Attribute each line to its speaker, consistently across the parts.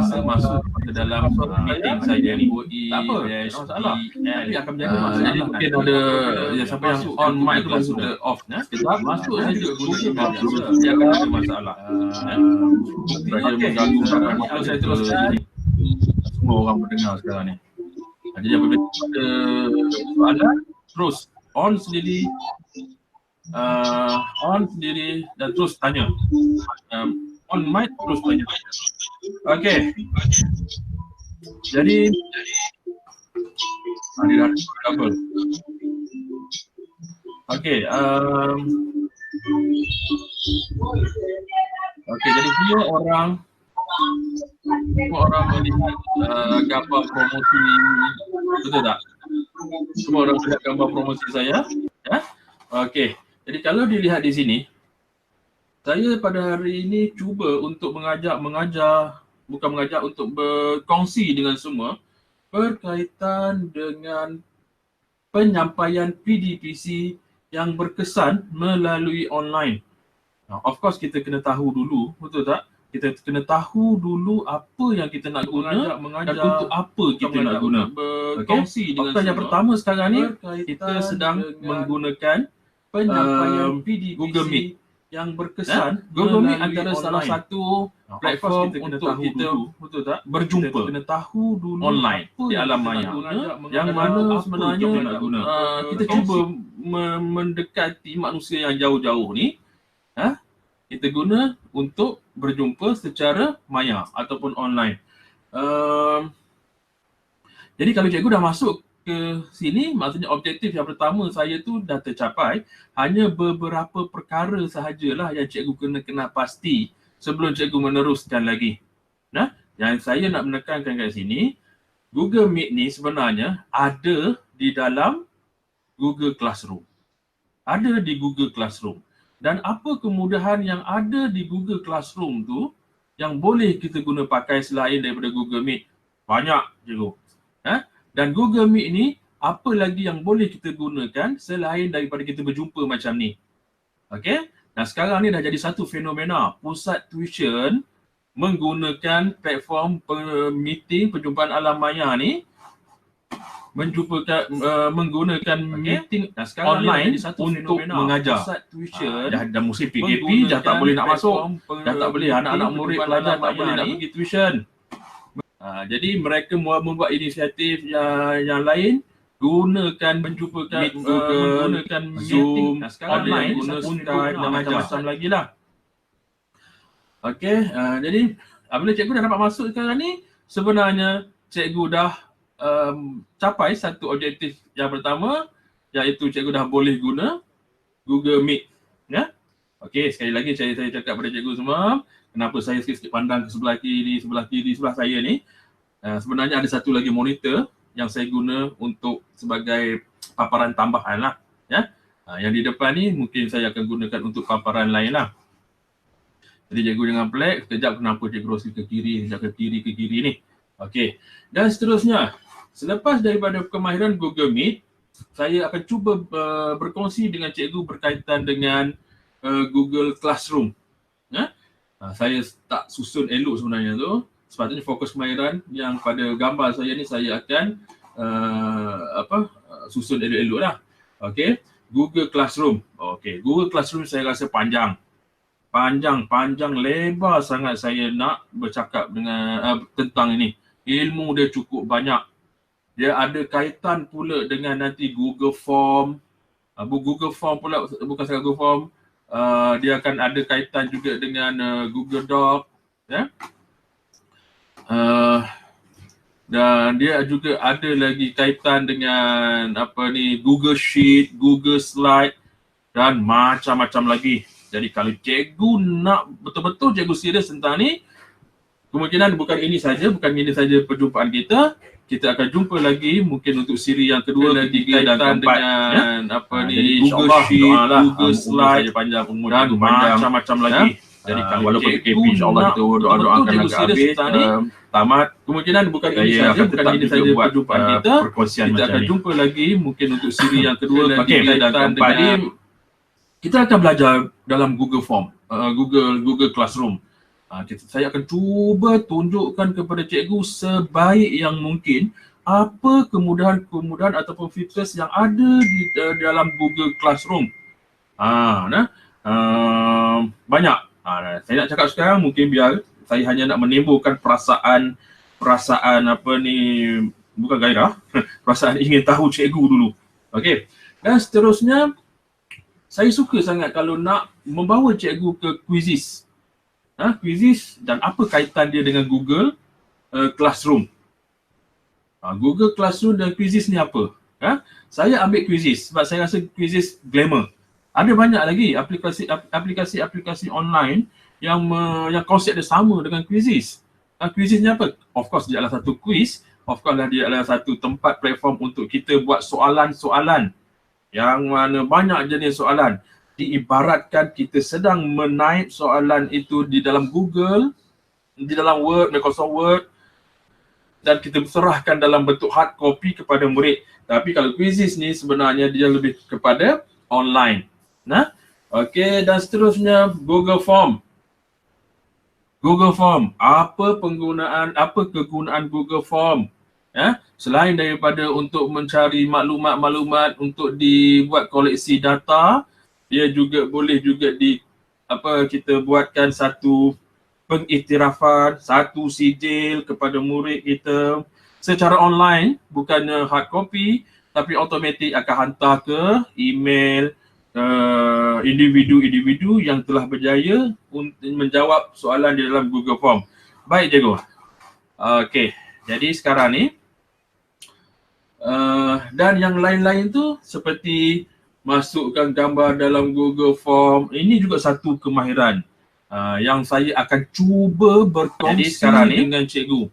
Speaker 1: terpaksa masuk ke dalam meeting saya ni. Tak apa, masalah. Nanti akan menjadi masalah. Jadi mungkin ada siapa yang on mic tu sudah off. Sekejap masuk saja guna email biasa. Dia akan ada masalah. Saja mengganggu belakang apa saya teruskan. Semua orang mendengar sekarang ni. Jadi apabila ada soalan, terus on sendiri dan terus tanya. On mic terus tanya. Okey. Jadi ada double. Okey, jadi semua orang melihat gambar promosi, betul tak? Semua orang melihat gambar promosi saya, ya? Okey. Jadi kalau dilihat di sini, saya pada hari ini cuba untuk untuk berkongsi dengan semua berkaitan dengan penyampaian PDPC yang berkesan melalui online. Now, of course kita kena tahu dulu, betul tak? Kita kena tahu dulu apa yang kita nak guna dan untuk apa kita nak guna. Berkongsi dengan semua. Yang pertama sekarang ni kita sedang menggunakan penyampaian PDPC Google Meet yang berkesan. Google Meet antara salah satu platform untuk kita betul tak? Berjumpa. Kita kena tahu dulu online di alam maya. Yang mana sebenarnya kita cuba mendekati manusia yang jauh-jauh ni, kita guna untuk berjumpa secara maya ataupun online. Jadi kalau cikgu dah masuk ke sini, maksudnya objektif yang pertama saya tu dah tercapai. Hanya beberapa perkara sahajalah yang cikgu kena pasti sebelum cikgu meneruskan lagi. Nah, yang saya nak menekankan kat sini, Google Meet ni sebenarnya ada di dalam Google Classroom. Ada di Google Classroom. Dan apa kemudahan yang ada di Google Classroom tu yang boleh kita guna pakai selain daripada Google Meet? Banyak, cikgu. Dan Google Meet ni, apa lagi yang boleh kita gunakan selain daripada kita berjumpa macam ni? Okey? Dan sekarang ni dah jadi satu fenomena. Pusat tuition menggunakan platform meeting, perjumpaan alam maya ni, menggunakan meeting online untuk mengajar. Pusat tuition dah musim PKP, dah tak boleh nak masuk. Dah tak boleh, anak-anak murid pelajar tak boleh nak pergi tuition. Jadi mereka membuat inisiatif yang lain, gunakan menjumpakan menggunakan Zoom, online, guna Skype dan macam-macam lagi lah. Okey, jadi apabila cikgu dah dapat masuk sekarang ni, sebenarnya cikgu dah capai satu objektif yang pertama, iaitu cikgu dah boleh guna Google Meet. Ya? Okey, sekali lagi saya cakap pada cikgu semua, kenapa saya sikit-sikit pandang ke sebelah kiri, sebelah saya ni. Sebenarnya ada satu lagi monitor yang saya guna untuk sebagai paparan tambahan lah. Ya? Yang di depan ni mungkin saya akan gunakan untuk paparan lain lah. Jadi cikgu jangan pelik, sekejap kenapa cikgu terus ke kiri, sekejap ke kiri ni. Okey, dan seterusnya. Selepas daripada kemahiran Google Meet, saya akan cuba berkongsi dengan cikgu berkaitan dengan Google Classroom. Saya tak susun elok sebenarnya tu. Sepatutnya fokus kemahiran yang pada gambar saya ni saya akan susun elok-elok lah. Okey, Google Classroom. Okey, Google Classroom saya rasa panjang lebar sangat saya nak bercakap dengan tentang ini. Ilmu dia cukup banyak. Dia ada kaitan pula dengan nanti Google Form. Google Form pula, bukan sahaja Google Form. Dia akan ada kaitan juga dengan Google Doc. Ya? Dan dia juga ada lagi kaitan dengan Google Sheet, Google Slide dan macam-macam lagi. Jadi kalau cikgu nak betul-betul cikgu serius tentang ni, kemungkinan bukan ini saja perjumpaan kita. Kita akan jumpa lagi mungkin untuk siri yang kedua, ketiga dan keempat dengan Google Sheet, Google Slide dan macam-macam lagi. Jadi walaupun PKP insya-Allah kita doa-doakan agak habis tamat. Kemungkinan bukan ini saja perjumpaan kita. Kita akan jumpa lagi mungkin untuk siri yang kedua, ketiga dan keempat. Kita akan belajar dalam Google Form, Google Classroom. Saya akan cuba tunjukkan kepada cikgu sebaik yang mungkin apa kemudahan-kemudahan ataupun features yang ada di dalam Google Classroom. Banyak. Saya nak cakap sekarang mungkin biar saya hanya nak menimbulkan perasaan bukan gairah, perasaan ingin tahu cikgu dulu. Okey. Dan seterusnya, saya suka sangat kalau nak membawa cikgu ke quizzes. Quizzes dan apa kaitan dia dengan Google Classroom. Google Classroom dan quizzes ni apa? Saya ambil quizzes sebab saya rasa quizzes glamour. Ada banyak lagi aplikasi online yang konsep dia sama dengan quizzes. Quizzes ni apa? Of course dia adalah satu quiz. Of course dia adalah satu tempat platform untuk kita buat soalan-soalan yang mana banyak jenis soalan. Diibaratkan kita sedang menaip soalan itu di dalam Google, di dalam Word, Microsoft Word, dan kita serahkan dalam bentuk hard copy kepada murid. Tapi kalau quizzes ni sebenarnya dia lebih kepada online. Okey, dan seterusnya Google Form. Google Form, apa kegunaan Google Form? Selain daripada untuk mencari maklumat-maklumat untuk dibuat koleksi data, dia juga boleh juga kita buatkan satu pengiktirafan, satu sijil kepada murid kita secara online, bukannya hard copy, tapi automatik akan hantar ke email individu-individu yang telah berjaya untuk menjawab soalan di dalam Google Form. Baik cikgu. Okey, jadi sekarang ni dan yang lain-lain tu seperti masukkan gambar dalam Google Form, ini juga satu kemahiran yang saya akan cuba berkongsi dengan cikgu.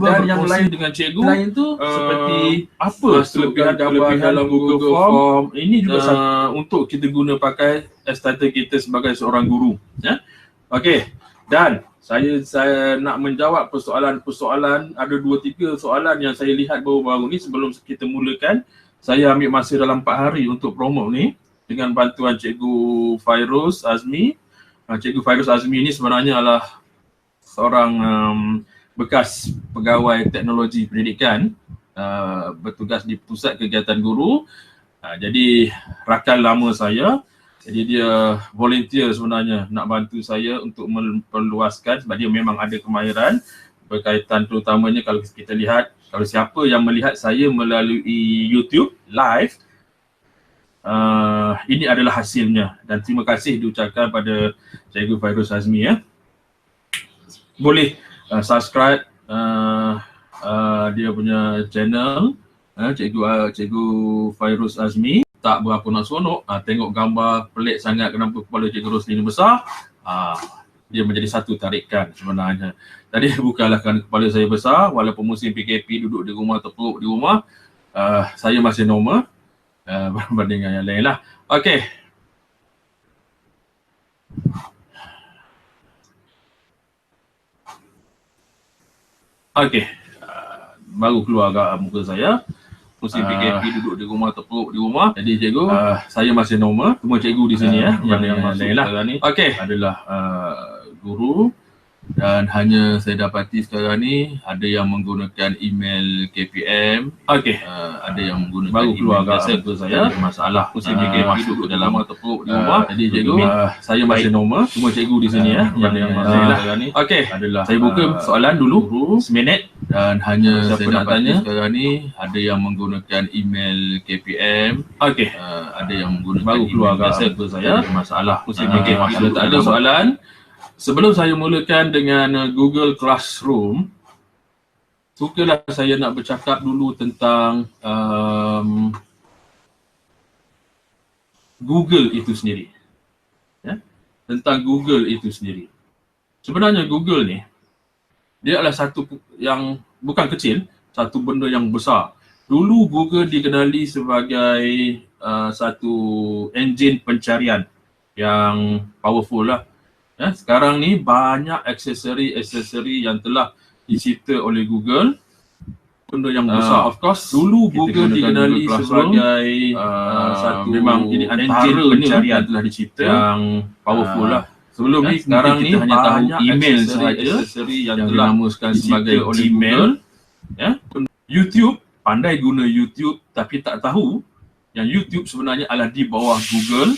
Speaker 1: Dan yang lain dengan cikgu tu seperti apa kelebihan gambar dalam Google Form, ini juga untuk kita guna pakai as title kita sebagai seorang guru. Okey, dan saya nak menjawab persoalan-persoalan. Ada 2-3 soalan yang saya lihat baru-baru ni. Sebelum kita mulakan, saya ambil masa dalam 4 hari untuk promote ni dengan bantuan Cikgu Fairuz Azmi. Cikgu Fairuz Azmi ni sebenarnya adalah seorang bekas pegawai teknologi pendidikan, bertugas di pusat kegiatan guru. Jadi rakan lama saya. Jadi dia volunteer sebenarnya nak bantu saya untuk memperluaskan sebab dia memang ada kemahiran berkaitan terutamanya kalau kita lihat, kalau siapa yang melihat saya melalui YouTube live, ini adalah hasilnya dan terima kasih diucapkan pada Cikgu Fairuz Azmi. Boleh subscribe dia punya channel, Cikgu Fairuz Azmi. Tak berapa nak seronok, tengok gambar pelik sangat kenapa kepala Cikgu Rosli ni besar. Dia menjadi satu tarikan sebenarnya. Tadi bukanlah kerana kepala saya besar, walaupun musim PKP duduk di rumah, terpuruk di rumah, saya masih normal berbanding dengan yang lain lah. Okey. Okey. Baru keluar agak muka saya. Musim PKP duduk di rumah, terpuruk di rumah. Jadi cikgu, saya masih normal. Semua cikgu di sini yang masuk sekarang ni adalah guru. Dan hanya saya dapati sekarang ni ada yang menggunakan email KPM. Okey. Ada yang menggunakan baru keluar agak muka saya. Ada masalah. Musim PKP duduk dalam rumah, terpuruk di rumah. Jadi cikgu, saya masih normal. Semua cikgu di sini yang masuk sekarang ni. Okey. Saya buka soalan dulu seminit. Dan hanya saya nak tanya sekarang ni ada yang menggunakan email KPM. Okey. Ada yang menggunakan baru keluar agak muka saya. Ada masalah. Musim PKP kalau tak ada soalan. Sebelum saya mulakan dengan Google Classroom, sukalah saya nak bercakap dulu tentang Google itu sendiri. Tentang Google itu sendiri. Sebenarnya Google ni, dia adalah satu yang bukan kecil, satu benda yang besar. Dulu Google dikenali sebagai satu enjin pencarian yang powerful lah. Sekarang ni banyak aksesori yang telah dicipta oleh Google, benda yang besar. Of course, dulu Google dikenali sebagai satu memang ini antara pencarian yang telah dicipta yang powerful lah. Sebelum ni sekarang ni hanya tahu email sahaja yang dinamakan sebagai Gmail. Ya. YouTube, pandai guna YouTube tapi tak tahu yang YouTube sebenarnya adalah di bawah Google.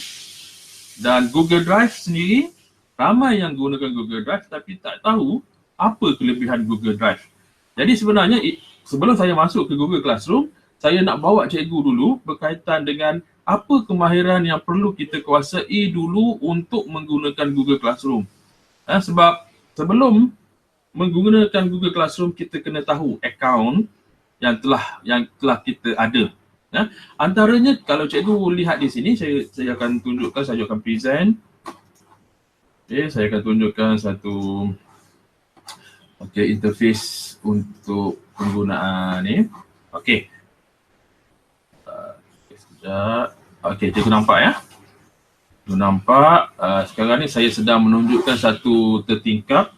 Speaker 1: Dan Google Drive sendiri, ramai yang gunakan Google Drive tapi tak tahu apa kelebihan Google Drive. Jadi sebenarnya sebelum saya masuk ke Google Classroom, saya nak bawa cikgu dulu berkaitan dengan apa kemahiran yang perlu kita kuasai dulu untuk menggunakan Google Classroom. Sebab sebelum menggunakan Google Classroom, kita kena tahu akaun yang telah kita ada. Antaranya kalau cikgu lihat di sini, saya akan tunjukkan, saya akan present. Okay, saya akan tunjukkan satu interface untuk penggunaan ni. Okey. Sekejap. Okey, cikgu nampak ya? Cikgu nampak. Sekarang ni saya sedang menunjukkan satu tertingkap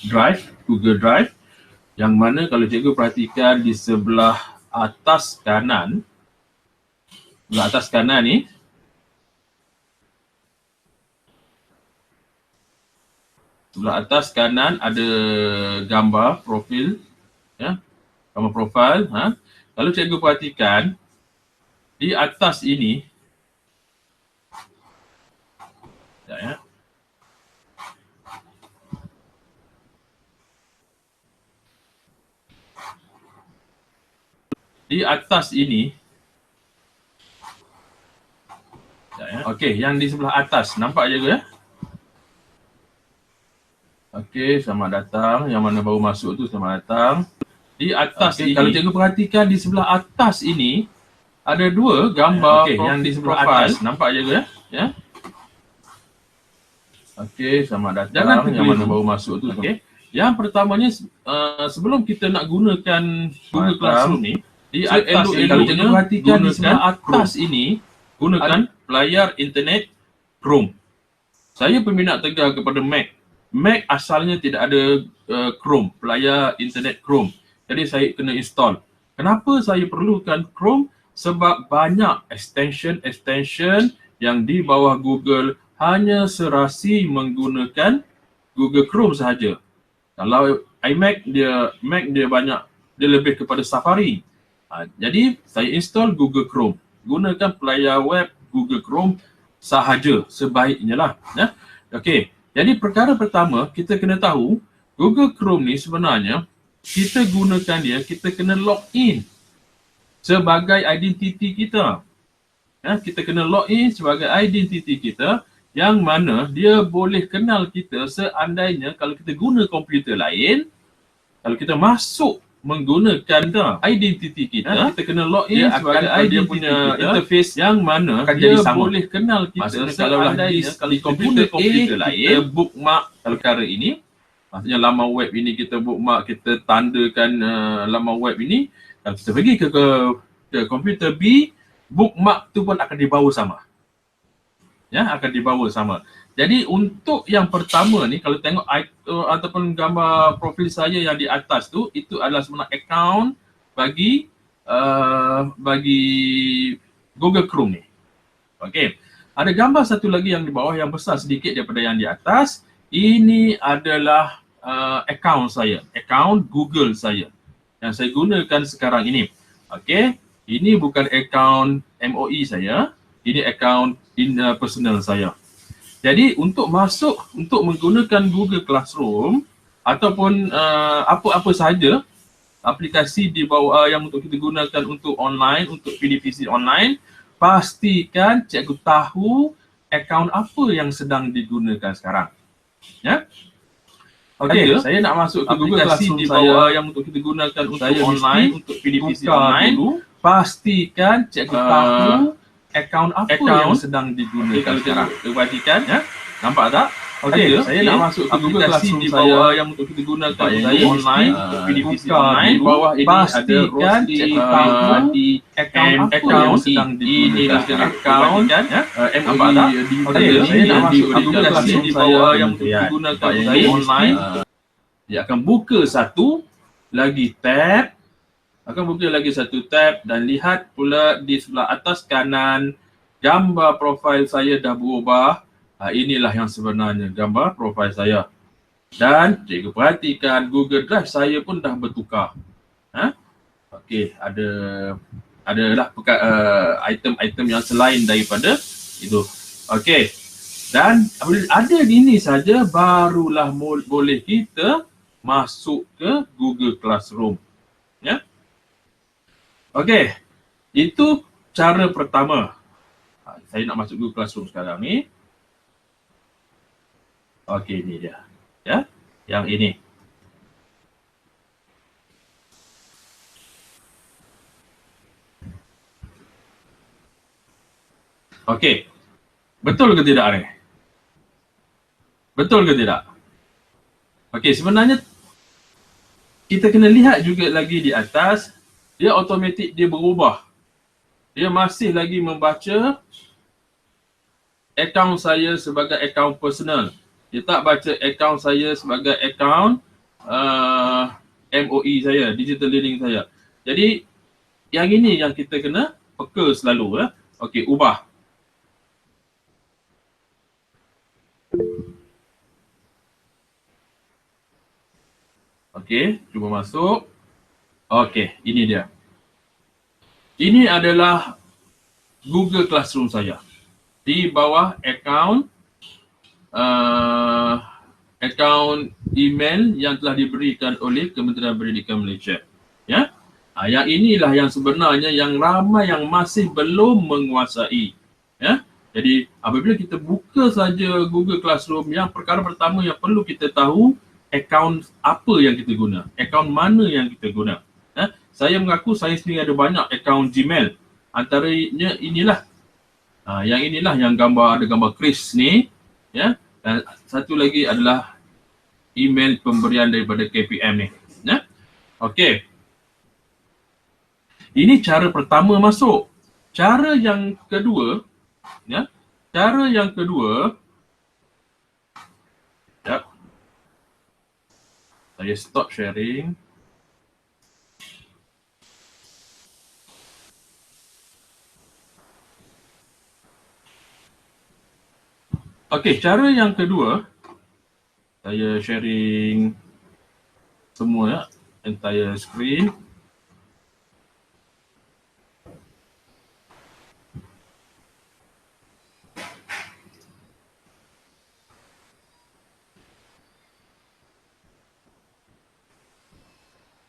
Speaker 1: drive, Google Drive, yang mana kalau cikgu perhatikan di sebelah atas kanan ni, sebelah atas kanan ada gambar profil, ya, gambar profil. Kalau cikgu perhatikan di atas ini, ya, di atas ini, ya. Okey, yang di sebelah atas nampak je ya? Okey, selamat datang. Yang mana baru masuk tu, selamat datang. Di atas ini, kalau cikgu perhatikan di sebelah atas ini ada dua gambar. Okey, yang di sebelah atas nampak je ya? Okey, selamat datang. Jangan yang mana baru masuk tu. Okey. Yang pertamanya, sebelum kita nak gunakan Google Classroom ni, di atas ini, kalau cikgu perhatikan di sebelah atas ini, gunakan layar internet Chrome. Saya peminat tegar kepada Mac. Mac asalnya tidak ada Chrome, layar internet Chrome. Jadi saya kena install. Kenapa saya perlukan Chrome? Sebab banyak extension yang di bawah Google hanya serasi menggunakan Google Chrome sahaja. Kalau iMac Mac dia banyak, dia lebih kepada Safari. Jadi saya install Google Chrome. Gunakan pelayar web Google Chrome sahaja, sebaiknya lah. Ya? Okey. Jadi perkara pertama, kita kena tahu Google Chrome ni sebenarnya kita gunakan dia, kita kena login sebagai identiti kita. Ya, kita kena login sebagai identiti kita, yang mana dia boleh kenal kita seandainya kalau kita guna komputer lain, kalau kita masuk menggunakan identiti kita, kita kena login sebagai identiti punya interface yang mana akan jadi sama. Boleh kenal kita seandainya kalau komputer lain, kita bookmark perkara ini. Maksudnya laman web ini kita bookmark, kita tandakan laman web ini. Kalau kita pergi ke komputer B, bookmark tu pun akan dibawa sama. Ya, akan dibawa sama. Jadi untuk yang pertama ni, kalau tengok ataupun gambar profil saya yang di atas tu, itu adalah sebenarnya akaun bagi Google Chrome ni. Okey. Ada gambar satu lagi yang di bawah yang besar sedikit daripada yang di atas. Ini adalah akaun saya, akaun Google saya yang saya gunakan sekarang ini. Okey. Ini bukan akaun MOE saya, ini akaun personal saya. Jadi untuk menggunakan Google Classroom ataupun apa-apa sahaja aplikasi di bawah yang untuk kita gunakan untuk online, untuk PDPC online, pastikan cikgu tahu akaun apa yang sedang digunakan sekarang. Ya. Okey, saya nak masuk ke Google Classroom di bawah yang untuk kita gunakan untuk online, untuk PDPC online, pastikan cikgu tahu akaun apa yang sedang digunakan. Kalau sekarang perhatikan, ya, nampak tak? Okey, saya nak masuk ke Google Classroom di bawah yang untuk kita gunakan untuk online, untuk PDPC online. Di bawah ini pastikan cikgu tahu akaun apa yang sedang digunakan. Akaun, ya, nampak tak? Okey, saya nak masuk ke Google Classroom di bawah yang untuk kita gunakan untuk online. Dia akan buka satu lagi tab. Akan buka lagi satu tab dan lihat pula di sebelah atas kanan gambar profil saya dah berubah. Inilah yang sebenarnya gambar profil saya. Dan cikgu perhatikan Google Drive saya pun dah bertukar. Okey, adalah item-item yang selain daripada itu. Okey. Dan apabila ada ini saja, barulah boleh kita masuk ke Google Classroom. Ya. Okey. Itu cara pertama. Saya nak masuk Google Classroom sekarang ni. Okey, ini dia. Ya, yang ini. Okey. Betul ke tidak ni? Betul ke tidak? Okey, sebenarnya kita kena lihat juga lagi di atas, dia automatik dia berubah. Dia masih lagi membaca akaun saya sebagai akaun personal. Dia tak baca akaun saya sebagai akaun MOE saya, digital learning saya. Jadi yang ini yang kita kena peka selalu ya. Okey, ubah. Okey, cuba masuk. Okey, ini dia. Ini adalah Google Classroom saya. Di bawah akaun email yang telah diberikan oleh Kementerian Pendidikan Malaysia. Ya. Yang inilah yang sebenarnya yang ramai yang masih belum menguasai. Ya. Jadi apabila kita buka saja Google Classroom, yang perkara pertama yang perlu kita tahu, akaun apa yang kita guna, akaun mana yang kita guna. Ya. Saya mengaku saya sendiri ada banyak akaun Gmail. Antaranya inilah. Yang inilah yang ada gambar Chris ni. Ya. Dan satu lagi adalah email pemberian daripada KPM ni. Ya. Okey. Ini cara pertama masuk. Cara yang kedua, ya. Cara yang kedua, ya. Saya stop sharing. Okey, cara yang kedua, saya sharing semua ya, entire screen.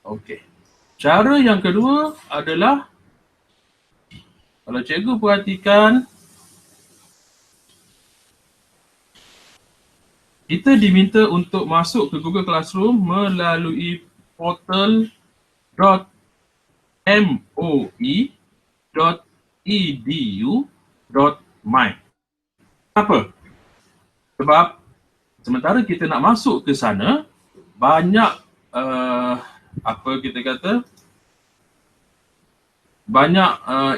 Speaker 1: Okey. Cara yang kedua adalah, kalau cikgu perhatikan, kita diminta untuk masuk ke Google Classroom melalui portal.moe.edu.my. Kenapa? Sebab sementara kita nak masuk ke sana, banyak banyak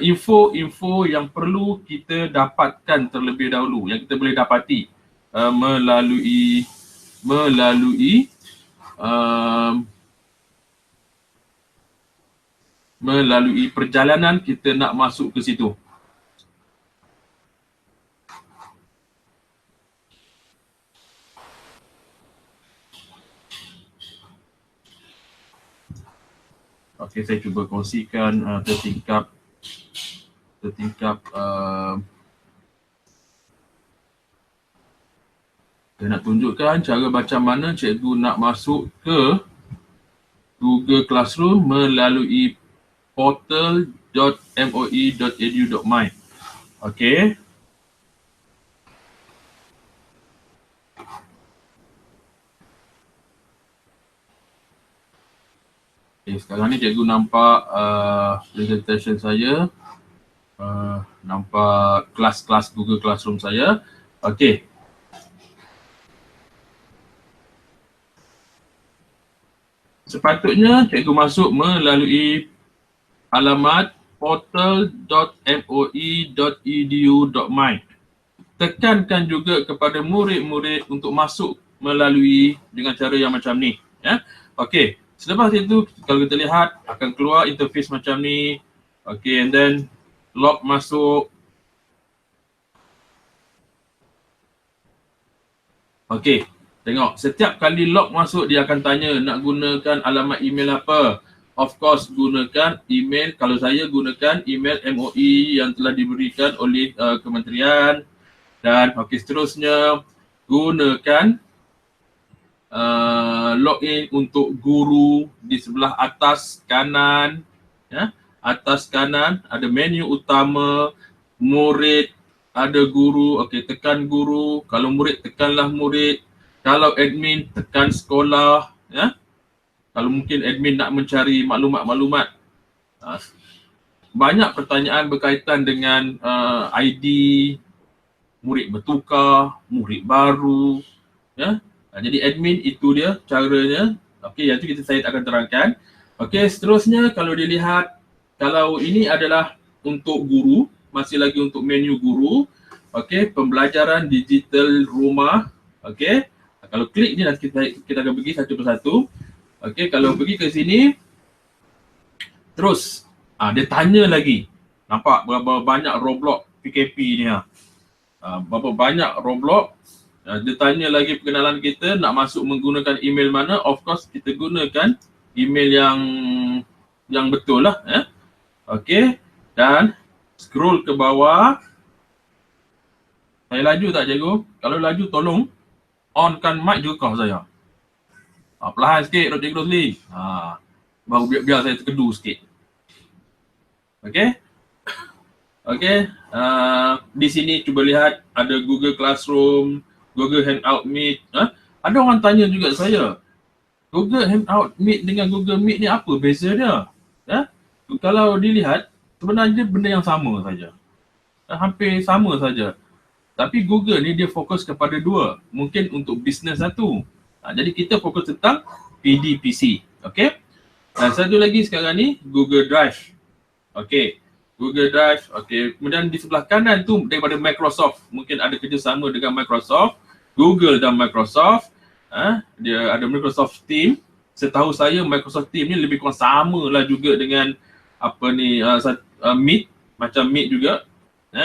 Speaker 1: info-info yang perlu kita dapatkan terlebih dahulu, yang kita boleh dapati melalui perjalanan kita nak masuk ke situ. Okey, saya cuba kongsikan tertingkap saya nak tunjukkan cara macam mana cikgu nak masuk ke Google Classroom melalui portal.moe.edu.my. Okey. Okay, sekarang ni cikgu nampak presentation saya. Nampak kelas-kelas Google Classroom saya. Okey. Sepatutnya cikgu masuk melalui alamat portal.moe.edu.my. Tekankan juga kepada murid-murid untuk masuk melalui dengan cara yang macam ni. Ya. Okey. Selepas itu, kalau kita lihat, akan keluar interface macam ni. Okay, and then log masuk. Okey, tengok setiap kali log masuk dia akan tanya nak gunakan alamat email apa. Of course gunakan email, kalau saya gunakan email MOE yang telah diberikan oleh kementerian. Dan okey, seterusnya gunakan login untuk guru di sebelah atas kanan, ya. Atas kanan ada menu utama, murid, ada guru. Okey, tekan guru. Kalau murid, tekanlah murid. Kalau admin, tekan sekolah, ya. Kalau mungkin admin nak mencari maklumat-maklumat. Banyak pertanyaan berkaitan dengan ID, murid bertukar, murid baru, ya. Jadi admin itu dia caranya. Okey, yang itu saya akan terangkan. Okey, seterusnya kalau dilihat, kalau ini adalah untuk guru, masih lagi untuk menu guru. Okey, pembelajaran digital rumah. Okey, kalau klik ni nanti kita akan pergi satu persatu. Okey, kalau pergi ke sini, terus dia tanya lagi. Nampak berapa banyak Roblox PKP ni berapa banyak Roblox. Dia tanya lagi perkenalan kita, nak masuk menggunakan email mana. Of course kita gunakan email yang betul lah. Okey, dan scroll ke bawah. Saya laju tak cikgu? Kalau laju tolong onkan mic juga saya. Perlahan sikit Dr. Cikgu Rosli. Baru biar saya terkedu sikit. Okey. Okey, di sini cuba lihat ada Google Classroom, Google Hangout Meet. Ada orang tanya juga saya, Google Hangout Meet dengan Google Meet ni apa beza dia? Kalau dilihat, sebenarnya benda yang sama saja. Hampir sama saja. Tapi Google ni dia fokus kepada dua. Mungkin untuk bisnes satu. Jadi kita fokus tentang PDPC. Okey. Dan satu lagi sekarang ni Google Drive. Okey. Google Drive. Okey. Kemudian di sebelah kanan tu daripada Microsoft. Mungkin ada kerjasama dengan Microsoft. Google dan Microsoft. Dia ada Microsoft Team. Setahu saya Microsoft Team ni lebih kurang sama lah juga dengan apa ni Meet. Macam Meet juga.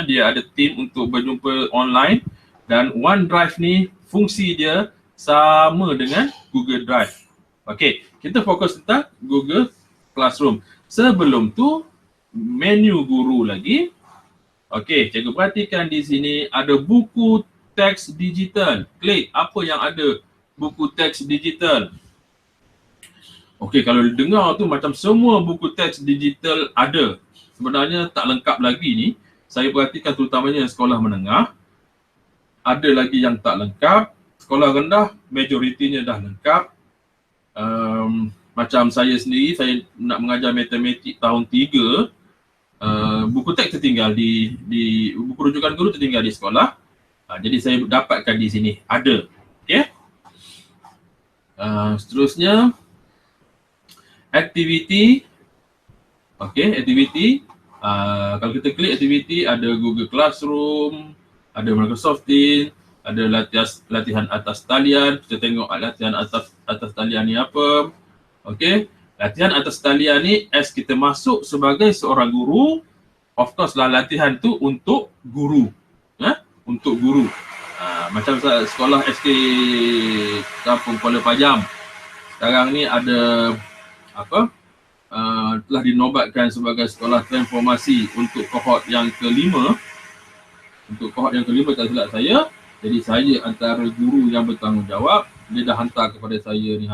Speaker 1: Dia ada team untuk berjumpa online. Dan OneDrive ni fungsi dia sama dengan Google Drive. Okey, kita fokus tentang Google Classroom. Sebelum tu menu guru lagi. Okey, cikgu perhatikan di sini ada buku teks digital. Klik apa yang ada buku teks digital. Okey, kalau dengar tu macam semua buku teks digital ada. Sebenarnya tak lengkap lagi ni. Saya perhatikan terutamanya sekolah menengah. Ada lagi yang tak lengkap. Sekolah rendah, majoritinya dah lengkap. Macam saya sendiri, saya nak mengajar matematik tahun 3. Buku teks tertinggal di buku rujukan guru tertinggal di sekolah. Jadi saya dapatkan di sini. Ada. Okey. Seterusnya, aktiviti. Okey, aktiviti. Kalau kita klik aktiviti, ada Google Classroom, ada Microsoft Teams, ada latihan atas talian. Kita tengok latihan atas talian ni apa. Okey, latihan atas talian ni as kita masuk sebagai seorang guru, of course lah latihan tu untuk guru. Untuk guru. Macam sekolah SK Kampung Kuala Pajam. Sekarang ni ada apa? Telah dinobatkan sebagai sekolah transformasi untuk kohort yang kelima. Untuk kohort yang kelima tak silap saya. Jadi saya antara guru yang bertanggungjawab. Dia dah hantar kepada saya ni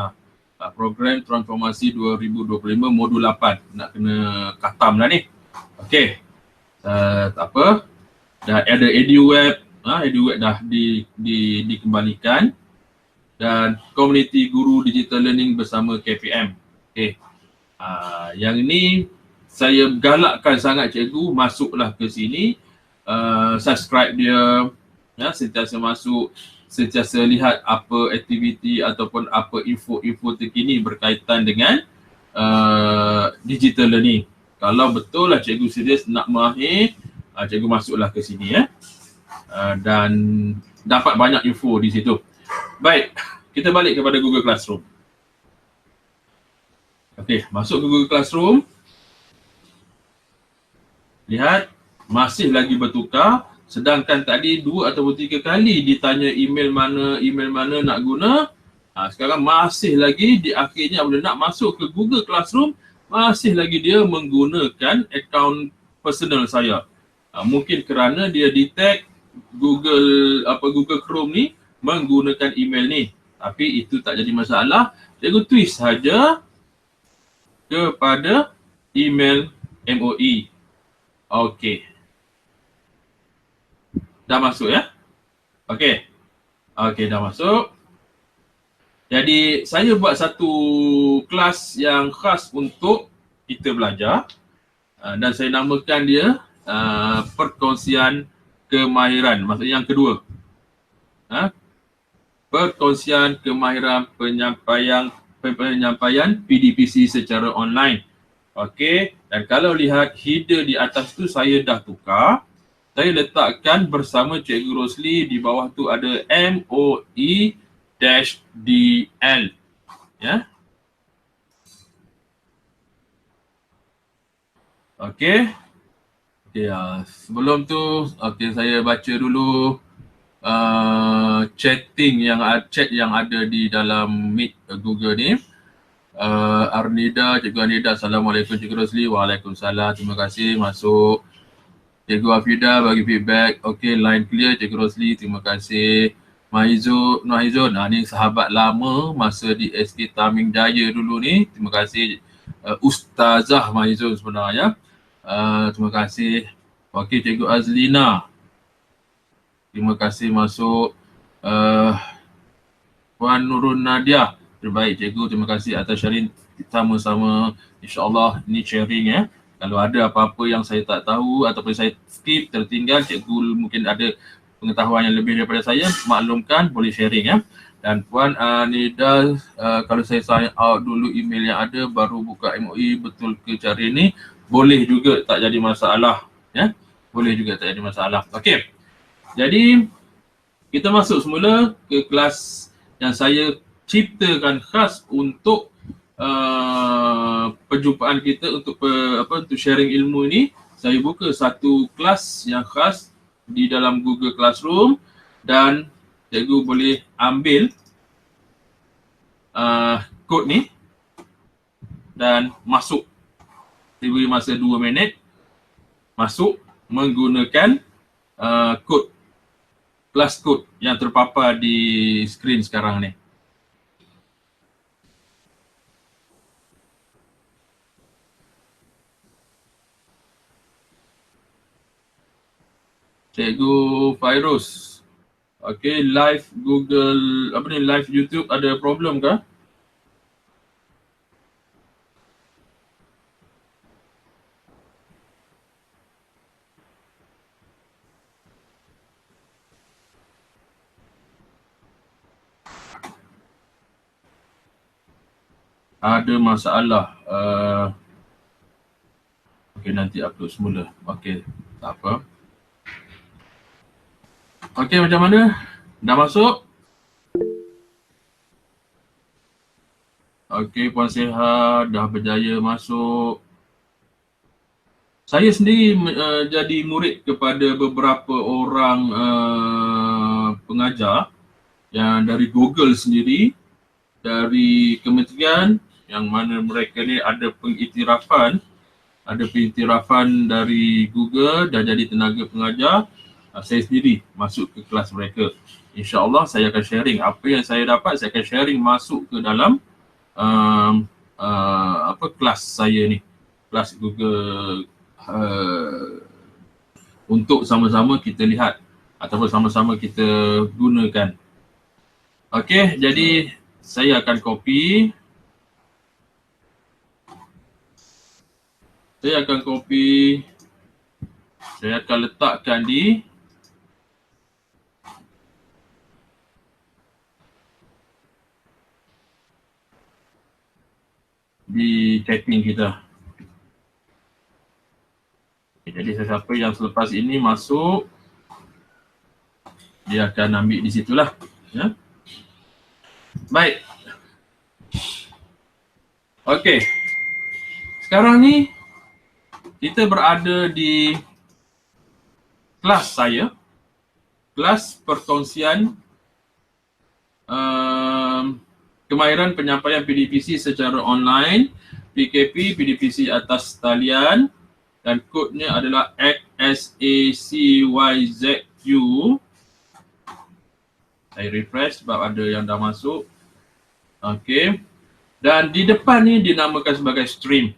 Speaker 1: program transformasi 2025 modul 8. Nak kena khatam lah ni. Okey. Tak apa. Dah ada EduWeb. EduWeb dah dikembalikan. Dan Community Guru Digital Learning bersama KPM. Okey. Yang ini saya galakkan sangat cikgu masuklah ke sini. Subscribe dia. Sentiasa masuk, sentiasa lihat apa aktiviti ataupun apa info-info terkini berkaitan dengan digital learning. Kalau betul lah cikgu serius nak mahir, cikgu masuklah ke sini dan dapat banyak info di situ. Baik, kita balik kepada Google Classroom. Okey, masuk ke Google Classroom. Lihat, masih lagi bertukar. Sedangkan tadi 2 atau 3 kali ditanya email mana nak guna. Sekarang masih lagi di akhirnya bila nak masuk ke Google Classroom, masih lagi dia menggunakan akaun personal saya. Mungkin kerana dia detect Google Chrome ni menggunakan email ni. Tapi itu tak jadi masalah. Cikgu twist saja kepada email MOE. Okey. Dah masuk ya? Okey. Okey, dah masuk. Jadi saya buat satu kelas yang khas untuk kita belajar dan saya namakan dia perkongsian kemahiran. Maksudnya yang kedua. Perkongsian kemahiran penyampaian PDPC secara online. Okey, dan kalau lihat header di atas tu saya dah tukar. Saya letakkan bersama Cikgu Rosli, di bawah tu ada MOE-DL. Ya. Okey. Sebelum tu saya baca dulu chat yang ada di dalam Meet Google ni. Cikgu Arnida, Assalamualaikum Cikgu Rosli. Waalaikumsalam, terima kasih masuk. Cikgu Afida bagi feedback. Okey, line clear Cikgu Rosli, terima kasih. Mahizun, ni sahabat lama masa di SK Taming Jaya dulu ni. Terima kasih Ustazah Mahizun sebenarnya. Terima kasih. Okey, Cikgu Azlina. Terima kasih masuk. Puan Nurun Nadia. Terbaik Cikgu, terima kasih atas sharing sama-sama. InsyaAllah ni sharing ya. Kalau ada apa-apa yang saya tak tahu ataupun saya skip, tertinggal, Cikgu mungkin ada pengetahuan yang lebih daripada saya, maklumkan, boleh sharing ya. Dan Puan Nida, kalau saya sign out dulu email yang ada baru buka MOE, betul ke cara ini? Boleh juga, tak jadi masalah ya. Boleh juga, tak jadi masalah. Okey. Jadi kita masuk semula ke kelas yang saya ciptakan khas untuk perjumpaan kita untuk sharing ilmu ini. Saya buka satu kelas yang khas di dalam Google Classroom dan cikgu boleh ambil kod ni dan masuk. Saya beri masa 2 minit masuk menggunakan kod, kelas kod yang terpapar di skrin sekarang ni. Cikgu Fairuz. Okey, live Google, live YouTube ada problem ke? Ada masalah. Okey, nanti upload semula. Okey, tak apa. Okey, macam mana? Dah masuk? Okey, Puan Seha dah berjaya masuk. Saya sendiri jadi murid kepada beberapa orang pengajar yang dari Google sendiri, dari kementerian yang mana mereka ni ada pengiktirafan dari Google dan jadi tenaga pengajar. Saya sendiri masuk ke kelas mereka. InsyaAllah saya akan sharing apa yang saya dapat, saya akan sharing masuk ke dalam kelas saya ni, kelas Google untuk sama-sama kita lihat ataupun sama-sama kita gunakan. Okey, jadi saya akan copy. Saya akan letakkan di chatting kita. Jadi sesiapa yang selepas ini masuk, dia akan ambil di situlah. Ya. Baik. Okey. Sekarang ni kita berada di kelas saya, kelas perkongsian kemahiran penyampaian PDPC secara online, PKP PDPC atas talian, dan kodnya adalah XSACYZQ. Saya refresh sebab ada yang dah masuk. Okey. Dan di depan ni dinamakan sebagai stream.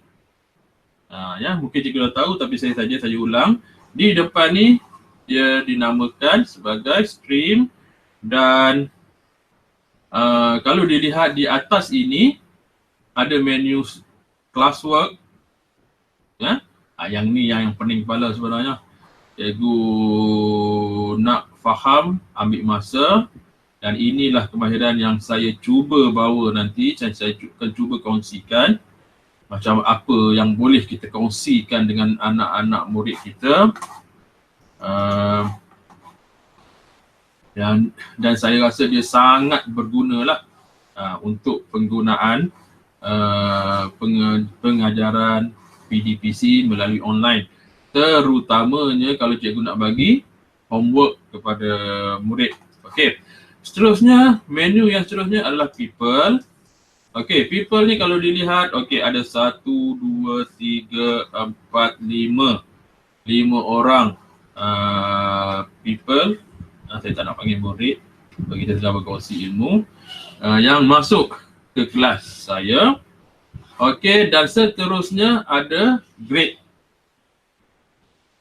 Speaker 1: Ya, mungkin cikgu dah tahu tapi saya ulang. Di depan ni dia dinamakan sebagai stream dan kalau dilihat di atas ini ada menu classwork, ya. Yang ni yang pening kepala sebenarnya. Cikgu nak faham, ambil masa, dan inilah kemahiran yang saya cuba bawa nanti. Saya akan cuba kongsikan macam apa yang boleh kita kongsikan dengan anak-anak murid kita. Dan saya rasa dia sangat berguna lah untuk penggunaan pengajaran PDPC melalui online. Terutamanya kalau cikgu nak bagi homework kepada murid. Okey. Seterusnya, menu yang seterusnya adalah people. Okey, people ni kalau dilihat, okey, ada 1, 2, 3, 4, 5. 5 orang people. Saya tak nak panggil murid bagi kita sedang berkongsi ilmu yang masuk ke kelas saya. Okey, dan seterusnya ada grade.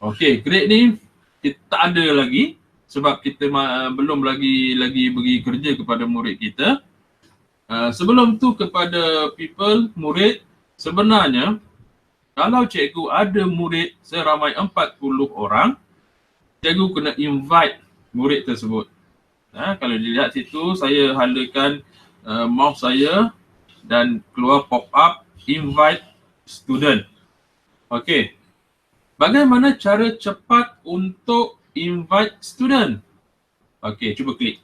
Speaker 1: Okey, grade ni kita tak ada lagi sebab kita belum lagi bagi kerja kepada murid kita. Sebelum tu kepada people, murid, sebenarnya kalau cikgu ada murid seramai 40 orang, cikgu kena invite murid tersebut. Kalau dilihat situ, saya halakan mouse saya dan keluar pop up invite student. Okey. Bagaimana cara cepat untuk invite student? Okey, cuba klik.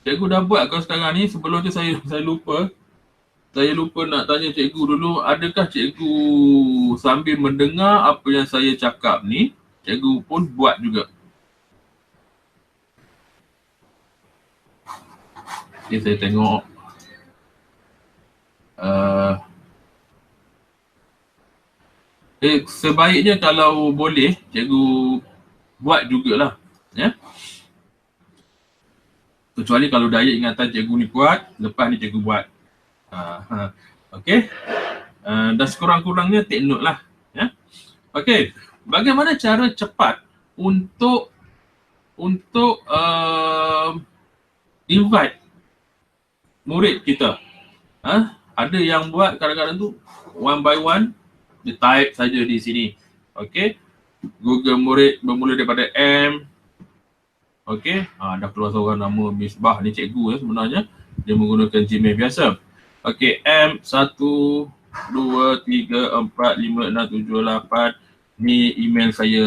Speaker 1: Cikgu dah buat kau sekarang ni. Sebelum tu saya lupa. Saya lupa nak tanya cikgu dulu, adakah cikgu sambil mendengar apa yang saya cakap ni, cikgu pun buat juga. Okay, saya tengok. Sebaiknya kalau boleh, cikgu buat jugalah. Ya? Kecuali kalau daya ingatan cikgu ni kuat, lepas ni cikgu buat. Okey. Dan sekurang-kurangnya take note lah. Ya? Okey. Bagaimana cara cepat untuk invite murid kita? Ada yang buat kadang-kadang tu one by one, dia type saja di sini. Okey. Google murid bermula daripada M. Okey. Dah keluar seorang nama Misbah ni cikgu sebenarnya. Dia menggunakan Gmail biasa. Okey, M 1 2 3 4 5 6 7 8. Ni email saya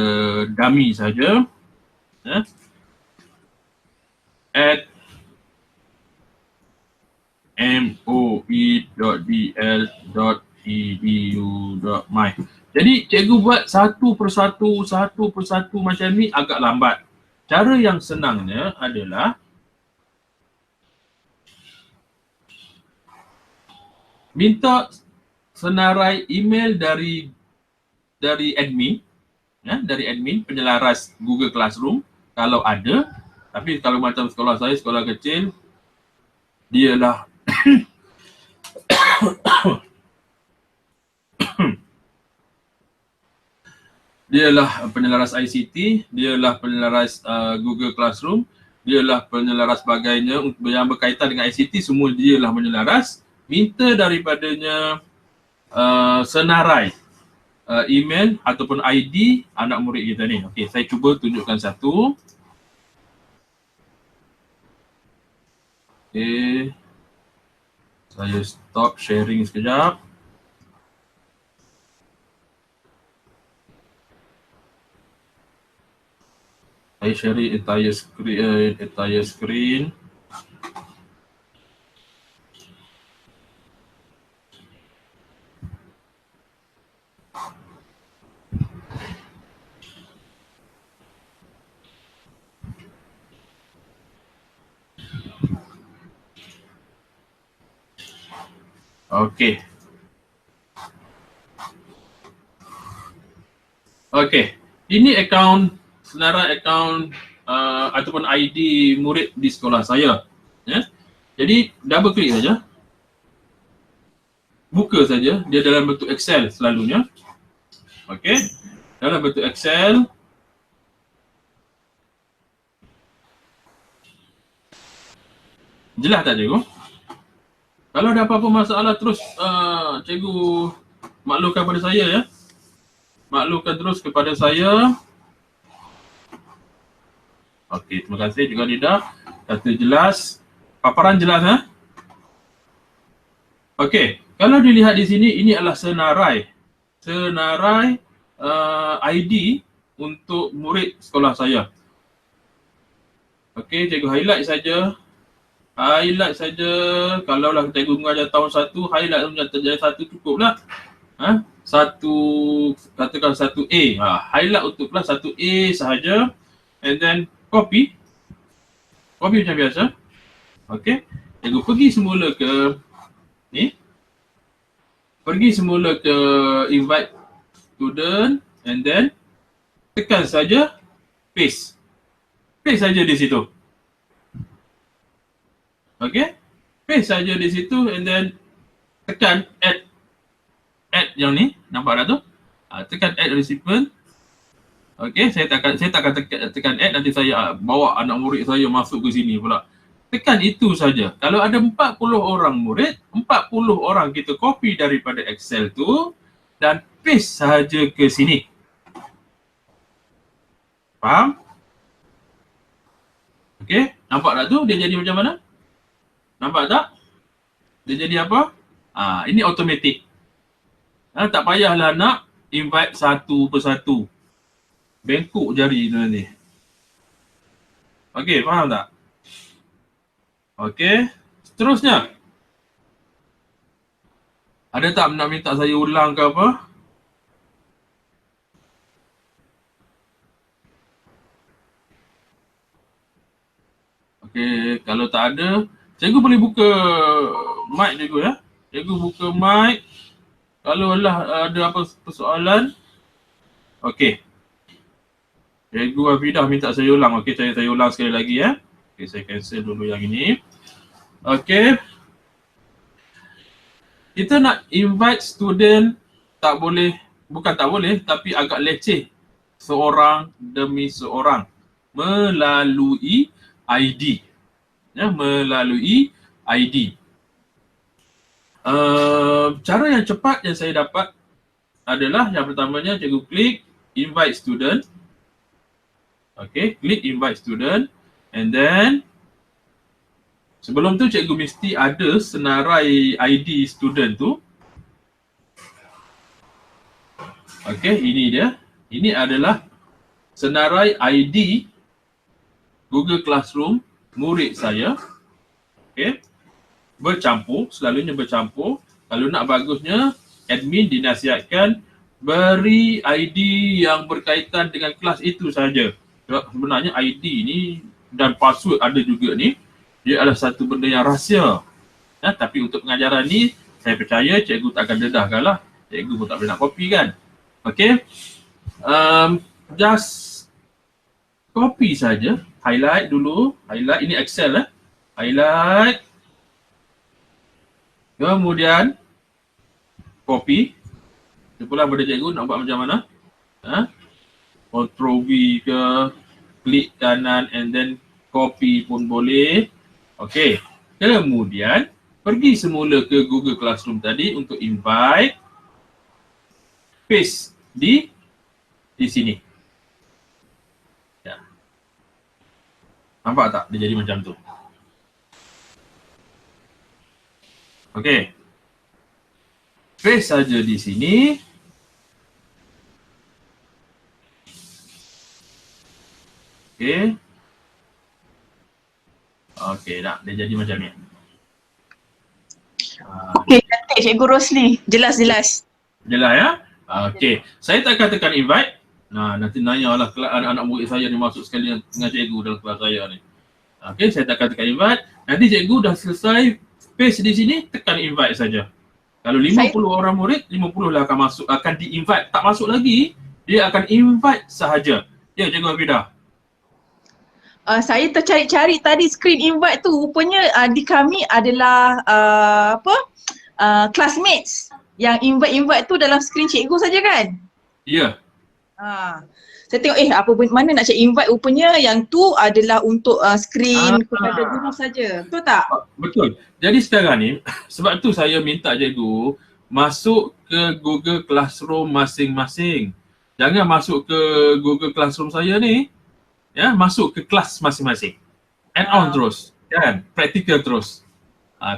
Speaker 1: dummy saja. At moe.dl.edu.my. Jadi cikgu buat satu persatu macam ni agak lambat. Cara yang senangnya adalah minta senarai email dari admin, dari admin penyelaras Google Classroom kalau ada. Tapi kalau macam sekolah saya, sekolah kecil, dialah dialah penyelaras ICT, dialah penyelaras Google Classroom, dialah penyelaras sebagainya yang berkaitan dengan ICT, semua dialah menyelaras. Minta daripadanya senarai email ataupun ID anak murid kita ni. Okey, saya cuba tunjukkan satu. Okey. Saya stop sharing sekejap. Saya share entire screen. Okey. Okey. Ini senarai akaun ataupun ID murid di sekolah saya. Ya. Jadi double klik saja. Buka saja, dia dalam bentuk Excel selalunya. Okey. Dalam bentuk Excel. Jelas tak cikgu? Kalau ada apa-apa masalah terus cikgu maklumkan pada saya ya. Maklumkan terus kepada saya. Okey, terima kasih juga Nida. Kata jelas. Paparan jelas ha? Okey, kalau dilihat di sini ini adalah senarai ID untuk murid sekolah saya. Okey, cikgu highlight saja. Kalaulah cikgu mengajar tahun 1, highlight menjadi 1 cukuplah. Katakan 1A. Highlight untuk kelas 1A sahaja. And then copy macam biasa. Okey, cikgu pergi semula ke ni. Pergi semula ke invite student and then tekan saja paste. Paste saja di situ. Okey, paste saja di situ and then tekan add yang ni, nampak tak tu? Tekan add recipient. Okey, saya takkan tekan add, nanti saya bawa anak murid saya masuk ke sini pula. Tekan itu saja. Kalau ada 40 orang murid, 40 orang kita copy daripada Excel tu dan paste saja ke sini. Faham? Okey, nampak tak tu dia jadi macam mana? Nampak tak? Dia jadi apa? Ini automatic. Tak payahlah nak invite satu persatu. Bengkok jari tu nanti. Okey, faham tak? Okey, seterusnya. Ada tak nak minta saya ulang ke apa? Okey, kalau tak ada, cikgu boleh buka mic cikgu ya. Cikgu buka mic. Kalau ada apa persoalan. Okey. Cikgu Hafidah minta saya ulang. Okey, saya ulang sekali lagi ya. Okey, saya cancel dulu yang ini. Okey. Kita nak invite student bukan tak boleh, tapi agak leceh. Seorang demi seorang. Melalui ID. Ya, melalui ID. Cara yang cepat yang saya dapat adalah yang pertamanya cikgu klik invite student. Okey, klik invite student and then sebelum tu cikgu mesti ada senarai ID student tu. Okey, ini dia. Ini adalah senarai ID Google Classroom murid saya. Okey. Selalunya bercampur. Kalau nak bagusnya, admin dinasihatkan beri ID yang berkaitan dengan kelas itu saja. Sebenarnya ID ni dan password ada juga ni. Dia adalah satu benda yang rahsia. Tapi untuk pengajaran ni, saya percaya cikgu tak akan dedahkan lah. Cikgu pun tak boleh nak copy kan. Okey. Just copy saja. Highlight dulu. Highlight, ini Excel Highlight. Kemudian copy. Sepulang pada cikgu nak buat macam mana? Ctrl V ke, klik kanan and then copy pun boleh. Okey. Kemudian pergi semula ke Google Classroom tadi untuk invite. Paste di sini. Ya. Nampak tak? Dia jadi macam tu. Okey. Paste saja di sini. Okey. Okey, dah. Dia jadi macam ni.
Speaker 2: Okey, cantik Cikgu Rosli. Jelas.
Speaker 1: Jelas ya? Okey. Saya tak akan tekan invite. Nanti nanyalah anak-anak murid saya ni masuk sekali dengan cikgu dalam kelas saya ni. Okey, saya tak akan tekan invite. Nanti cikgu dah selesai paste di sini, tekan invite saja. Kalau 50 orang murid, 50 lah akan masuk, akan di-invite. Tak masuk lagi, dia akan invite sahaja. Ya, Cikgu Hafidah.
Speaker 2: Saya tercari-cari tadi screen invite tu, rupanya di kami adalah classmates. Yang invite tu dalam screen cikgu saja kan?
Speaker 1: Ya.
Speaker 2: Saya tengok mana nak cari invite, rupanya yang tu adalah untuk screen kepada guru saja. Betul tak?
Speaker 1: Betul. Jadi sekarang ni, sebab tu saya minta cikgu masuk ke Google Classroom masing-masing. Jangan masuk ke Google Classroom saya ni, ya, masuk ke kelas masing-masing. Add on terus, kan? Praktikal terus.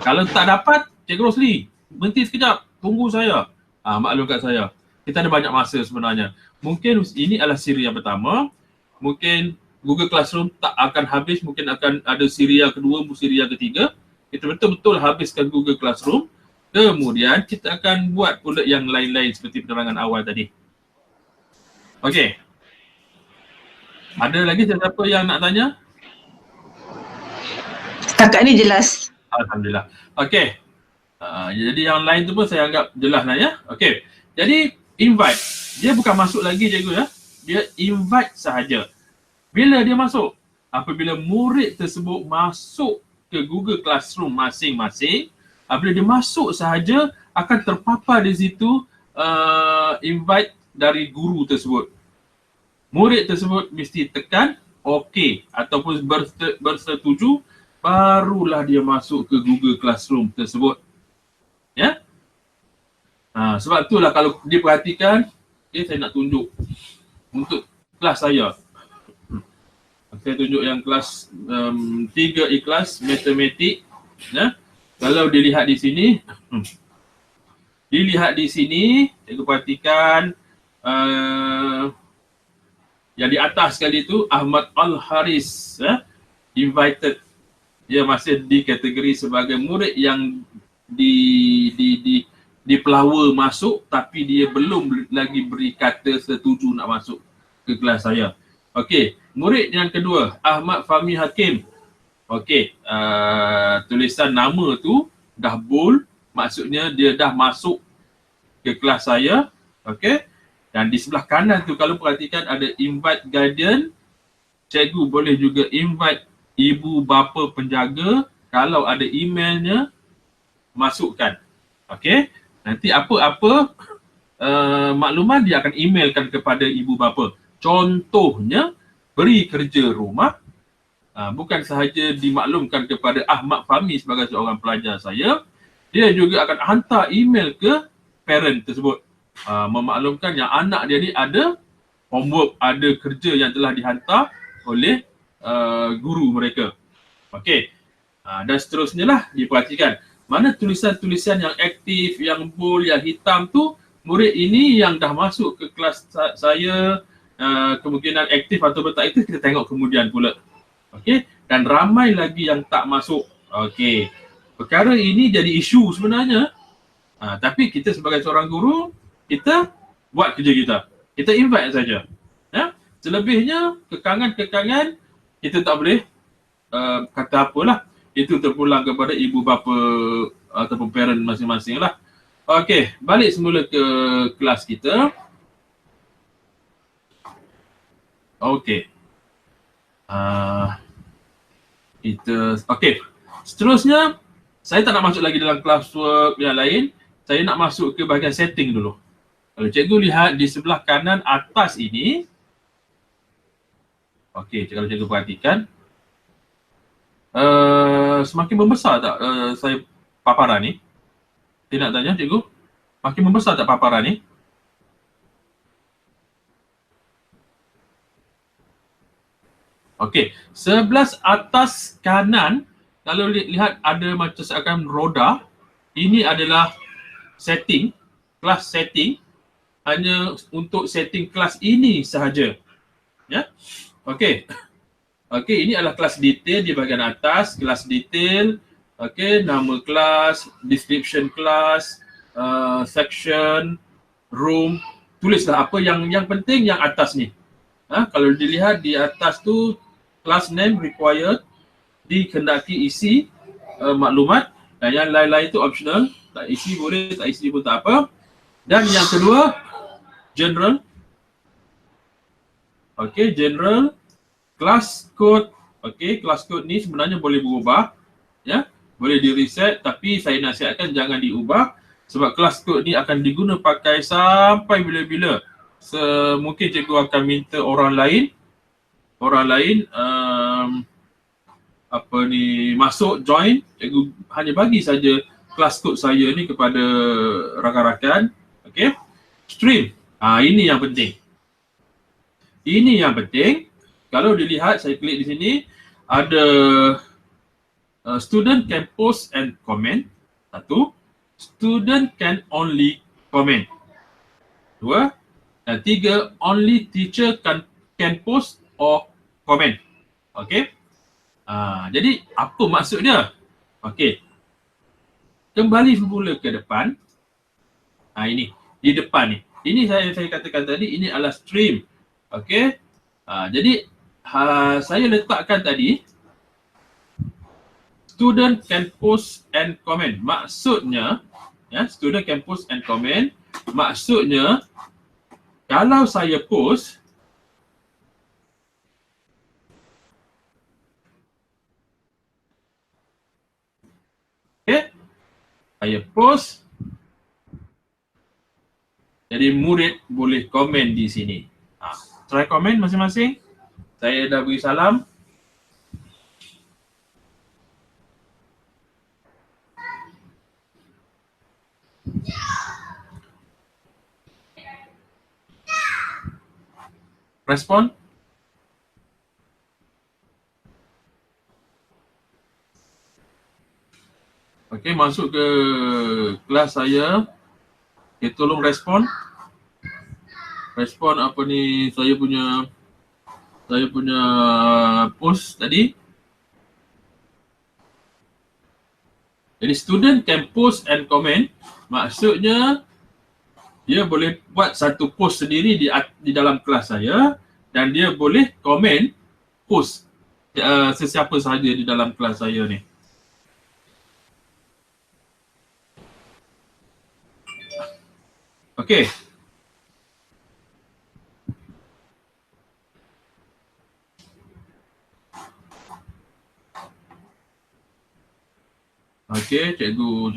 Speaker 1: Kalau tak dapat, Cikgu Rosli, berhenti sekejap, tunggu saya. Maklum kat saya. Kita ada banyak masa sebenarnya. Mungkin ini adalah siri yang pertama. Mungkin Google Classroom tak akan habis, mungkin akan ada siri yang kedua, siri yang ketiga. Kita betul-betul habiskan Google Classroom. Kemudian kita akan buat pula yang lain-lain seperti penerangan awal tadi. Okey. Ada lagi siapa yang nak tanya?
Speaker 2: Setakat ni jelas.
Speaker 1: Alhamdulillah. Okey. Jadi yang lain tu pun saya anggap jelas lah ya. Okey. Jadi invite. Dia bukan masuk lagi cikgu ya. Dia invite sahaja. Bila dia masuk? Apabila murid tersebut masuk ke Google Classroom masing-masing, apabila dia masuk sahaja akan terpapar di situ invite dari guru tersebut. Murid tersebut mesti tekan OK ataupun bersetuju, barulah dia masuk ke Google Classroom tersebut. Ya? Sebab itulah kalau diperhatikan, saya nak tunjuk untuk kelas saya. Saya tunjuk yang kelas 3 ikhlas matematik. Ya? Kalau dilihat di sini, cikgu perhatikan yang di atas sekali itu Ahmad Al-Haris, invited. Dia masih dikategori sebagai murid yang dipelawa masuk, tapi dia belum lagi beri kata setuju nak masuk ke kelas saya. Okey, murid yang kedua Ahmad Fahmi Hakim. Okey, tulisan nama tu dah bold, maksudnya dia dah masuk ke kelas saya. Okey. Dan di sebelah kanan tu kalau perhatikan ada invite guardian. Cikgu boleh juga invite ibu bapa penjaga. Kalau ada emailnya, masukkan. Okey. Nanti apa-apa maklumat dia akan emailkan kepada ibu bapa. Contohnya, beri kerja rumah. Bukan sahaja dimaklumkan kepada Ahmad Fahmi sebagai seorang pelajar saya, dia juga akan hantar email ke parent tersebut. Memaklumkan yang anak dia ni ada homework, ada kerja yang telah dihantar oleh guru mereka. Okey. Dan seterusnya lah diperhatikan. Mana tulisan-tulisan yang aktif, yang bold, yang hitam tu, murid ini yang dah masuk ke kelas saya, kemungkinan aktif atau tak aktif kita tengok kemudian pula. Okey. Dan ramai lagi yang tak masuk. Okey. Perkara ini jadi isu sebenarnya. Tapi kita sebagai seorang guru, kita buat kerja kita. Kita invite saja. Ya? Selebihnya, kekangan-kekangan, kita tak boleh kata apalah. Itu terpulang kepada ibu bapa ataupun parent masing-masing lah. Okey, balik semula ke kelas kita. Okey. Okey. Seterusnya, saya tak nak masuk lagi dalam classwork yang lain. Saya nak masuk ke bahagian setting dulu. Kalau cikgu lihat di sebelah kanan atas ini. Okey, kalau cikgu perhatikan. Semakin membesar tak saya paparan ni? Saya nak tanya cikgu. Makin membesar tak paparan ni? Okey, sebelah atas kanan, kalau lihat ada macam seakan roda, ini adalah setting, kelas setting, hanya untuk setting kelas ini sahaja. Ya. Okey. Okey, ini adalah kelas detail di bahagian atas, kelas detail. Okey, nama kelas, description kelas, section, room. Tulislah apa yang penting yang atas ni. Kalau dilihat di atas tu, class name required, dikendaki isi maklumat, dan yang lain-lain itu optional. tak isi boleh, tak isi pun tak apa. Dan yang kedua, general. Okey, general. Class code. Okey, class code ni sebenarnya boleh berubah. Ya, boleh di reset, tapi saya nasihatkan jangan diubah sebab class code ni akan diguna pakai sampai bila-bila. Mungkin cikgu akan minta orang lain masuk join, cikgu hanya bagi saja class code saya ni kepada rakan-rakan. Okey. Stream. Ini yang penting. Ini yang penting. Kalau dilihat, saya klik di sini, ada student can post and comment. Satu. Student can only comment. Dua. Dan tiga, only teacher can post or comment. Okey. Jadi apa maksudnya? Okey. Kembali semula ke depan. Ini di depan ni. Ini saya katakan tadi, ini adalah stream. Okey. Jadi saya letakkan tadi student can post and comment. Maksudnya, ya, student can post and comment. Maksudnya, kalau saya post, okay, saya post, jadi murid boleh komen di sini. Try komen masing-masing. Saya dah beri salam. Respon. Okey, masuk ke kelas saya. Okay, tolong respon. Respon apa ni saya punya post tadi. Jadi student can post and comment. Maksudnya dia boleh buat satu post sendiri di dalam kelas saya dan dia boleh komen post sesiapa sahaja di dalam kelas saya ni. Okey. Okey, cikgu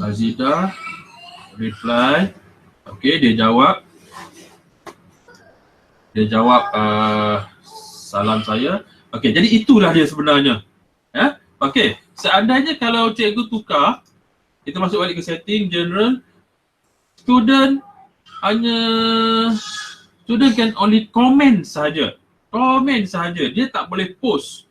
Speaker 1: Azida reply. Okey, dia jawab salam saya. Okey, jadi itulah dia sebenarnya. Ya. Okey, seandainya kalau cikgu tukar, kita masuk balik ke setting general, student can only comment saja. Comment saja. Dia tak boleh post.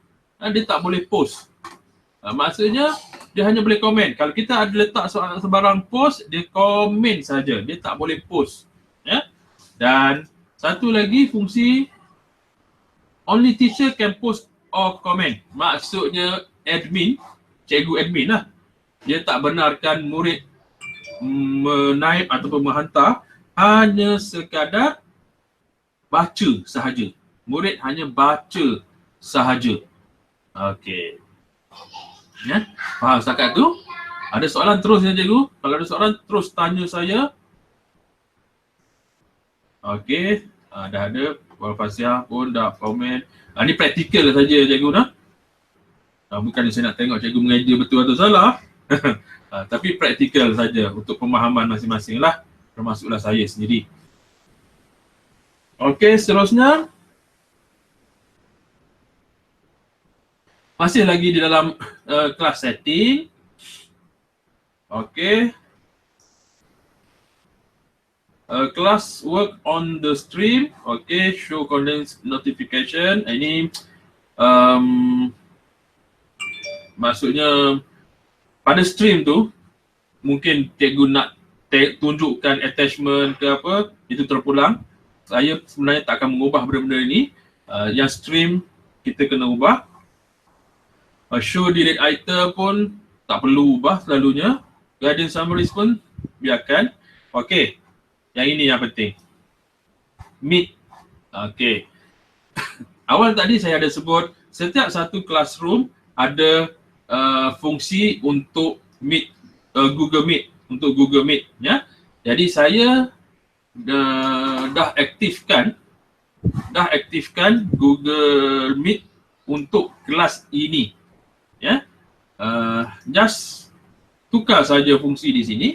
Speaker 1: Maksudnya dia hanya boleh komen. Kalau kita ada letak sebarang post, dia komen saja. Dia tak boleh post. Ya. Dan satu lagi fungsi only teacher can post or comment. Maksudnya admin, cikgu admin lah. Dia tak benarkan murid menaip ataupun menghantar, hanya sekadar baca sahaja. Murid hanya baca sahaja. Okey. Ya, faham setakat tu? Ada soalan terus ya cikgu? Kalau ada soalan terus tanya saya. Okey, dah ada. Wal-Fasiah pun dah komen. Ni praktikal saja cikgu dah. Bukan saya nak tengok cikgu mengajar betul atau salah. Tapi praktikal saja untuk pemahaman masing-masing lah. Termasuklah saya sendiri. Okey, seterusnya. Masih lagi di dalam kelas setting. Okey. Class work on the stream. Okey, show content notification. Ini maksudnya pada stream tu mungkin cikgu nak tunjukkan attachment ke apa, itu terpulang. Saya sebenarnya tak akan mengubah benda-benda ini. Yang stream kita kena ubah. Show delete item pun tak perlu ubah selalunya. Guidance summaries pun biarkan. Okey. Yang ini yang penting. Meet. Okey. Awal tadi saya ada sebut setiap satu classroom ada fungsi untuk Meet, Google Meet, untuk Google Meet ya. Jadi saya dah aktifkan Google Meet untuk kelas ini ya. Just tukar saja fungsi di sini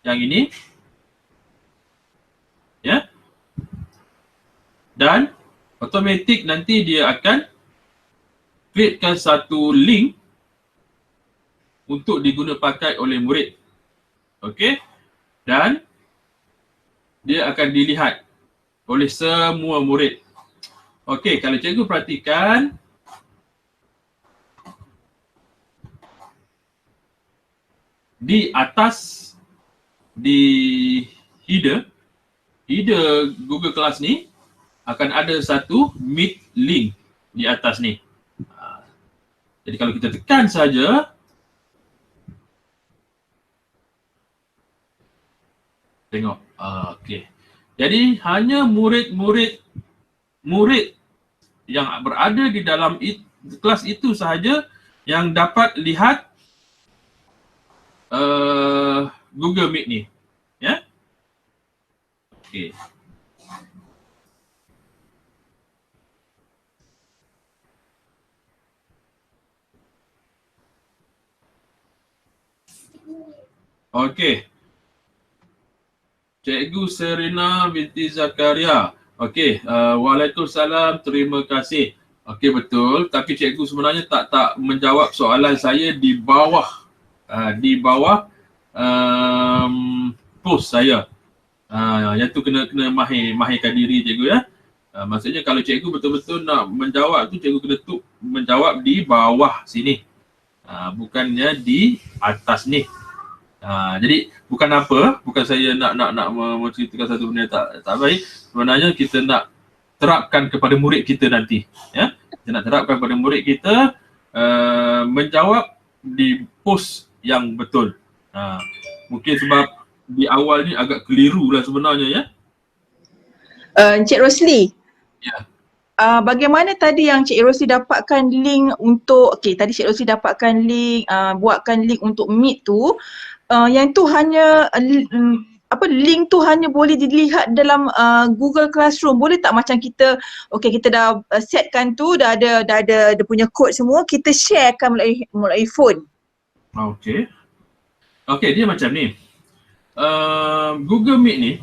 Speaker 1: yang ini ya, dan automatik nanti dia akan createkan satu link untuk diguna pakai oleh murid. Okey, dan dia akan dilihat oleh semua murid. Okey, kalau cikgu perhatikan di atas, di header Google Class ni akan ada satu Meet link di atas ni. Jadi kalau kita tekan saja, tengok. Okey. Jadi hanya murid yang berada di dalam kelas itu sahaja yang dapat lihat Google Meet ni. Ya. Okey. Okey. Cikgu Serina binti Zakaria. Okey, waalaikumsalam, terima kasih. Okey, betul. Tapi cikgu sebenarnya tak menjawab soalan saya di bawah post saya. Yang tu kena mahirkan diri cikgu ya. Maksudnya kalau cikgu betul-betul nak menjawab tu, cikgu kena menjawab di bawah sini. Bukannya di atas ni. Jadi bukan saya nak menceritakan satu benda tak baik. Sebenarnya kita nak terapkan kepada murid kita nanti ya. Kita nak terapkan kepada murid kita menjawab di post yang betul. Mungkin sebab di awal ni agak keliru lah sebenarnya ya.
Speaker 2: Encik Rosli.
Speaker 1: Ya.
Speaker 2: Bagaimana tadi yang Cik Rosli dapatkan link untuk, tadi Cik Rosli dapatkan link, buatkan link untuk Meet tu, yang tu hanya link tu hanya boleh dilihat dalam Google Classroom. Boleh tak macam kita kita dah setkan tu, dah ada dia punya kod semua, kita sharekan melalui phone.
Speaker 1: Okey, dia macam ni. Google Meet ni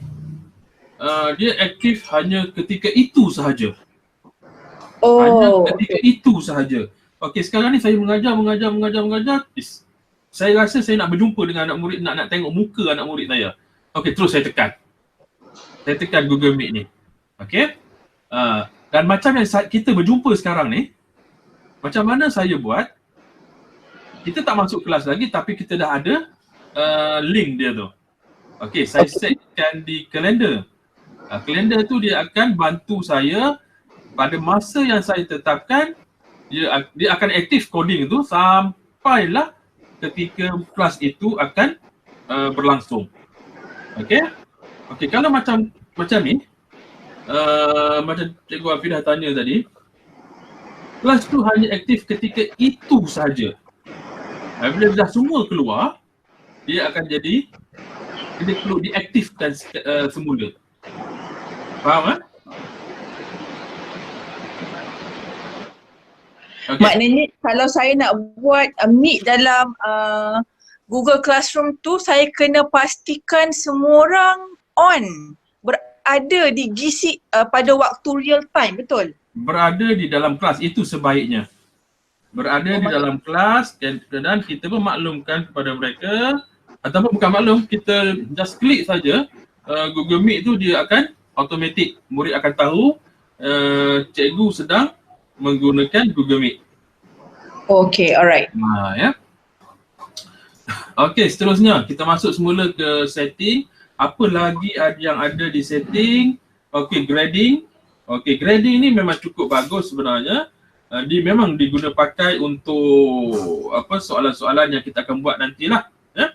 Speaker 1: dia aktif hanya ketika itu sahaja. Hanya ketika itu sahaja. Okey, sekarang ni saya mengajar. Saya rasa saya nak berjumpa dengan anak murid, nak tengok muka anak murid saya. Okey, terus saya tekan. Saya tekan Google Meet ni. Okey. Dan macam yang kita berjumpa sekarang ni, macam mana saya buat, kita tak masuk kelas lagi tapi kita dah ada link dia tu. Okey, saya setkan di kalender. Kalender tu dia akan bantu saya pada masa yang saya tetapkan, dia akan aktif coding tu sampailah ketika kelas itu akan berlangsung. Okey, kalau macam ni, macam Cikgu Afidah tanya tadi, kelas tu hanya aktif ketika itu saja. Bila dah semua keluar, dia akan jadi, dia perlu diaktifkan semula. Faham? Okay.
Speaker 2: Maknanya kalau saya nak buat Meet dalam Google Classroom tu, saya kena pastikan semua orang on, berada di GC pada waktu real time, betul?
Speaker 1: Berada di dalam kelas, itu sebaiknya. Berada di dalam kelas dan kita pun maklumkan kepada mereka, ataupun bukan maklum, kita just klik saja Google Meet tu, dia akan automatik, murid akan tahu cikgu sedang menggunakan Google Meet.
Speaker 2: Okay, alright.
Speaker 1: Ya. Okay, seterusnya kita masuk semula ke setting. Apa lagi yang ada di setting? Okay, grading. Okay, grading ni memang cukup bagus sebenarnya. Dia memang diguna pakai untuk soalan-soalan yang kita akan buat nantilah. Ya.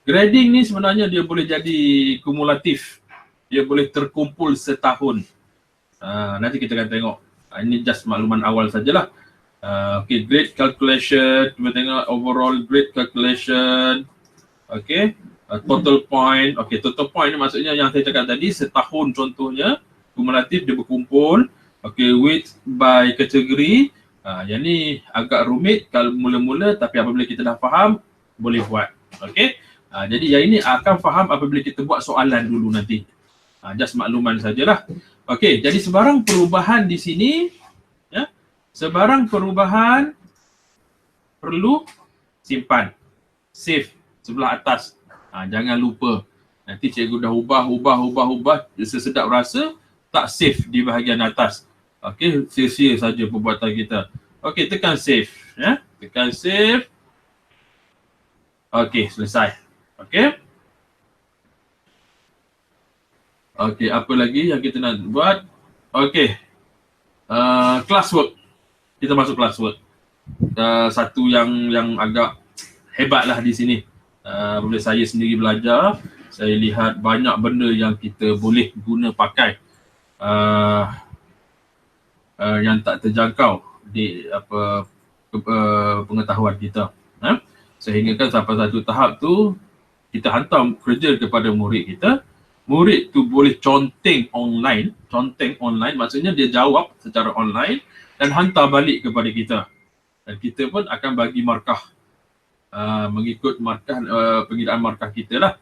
Speaker 1: Grading ni sebenarnya dia boleh jadi kumulatif. Dia boleh terkumpul setahun. Nanti kita akan tengok. Ini just makluman awal sajalah. Okay, grade calculation, kita tengok overall grade calculation. Okay, total point. Okay, total point ni maksudnya yang saya cakap tadi, setahun contohnya, kumulatif dia berkumpul. Okay, weight by kategori. Yang ni agak rumit kalau mula-mula, tapi apabila kita dah faham, boleh buat. Okay, jadi yang ini akan faham apabila kita buat soalan dulu nanti. Just makluman sajalah. Okay, jadi sebarang perubahan di sini, ya, sebarang perubahan perlu simpan, save sebelah atas. Jangan lupa. Nanti cikgu dah ubah sesedap rasa, tak save di bahagian atas. Okey, sia-sia saja perbuatan kita. Okey, tekan save, ya. Tekan save. Okey, selesai. Okey. Okey, apa lagi yang kita nak buat? Okey. Classwork. Kita masuk classwork. Satu yang agak hebatlah di sini. Bila saya sendiri belajar, saya lihat banyak benda yang kita boleh guna pakai yang tak terjangkau di pengetahuan kita. Sehingga kan sampai satu tahap tu kita hantar kerja kepada murid kita. Murid tu boleh conteng online maksudnya dia jawab secara online dan hantar balik kepada kita. Dan kita pun akan bagi markah mengikut markah pengiraan markah kita lah.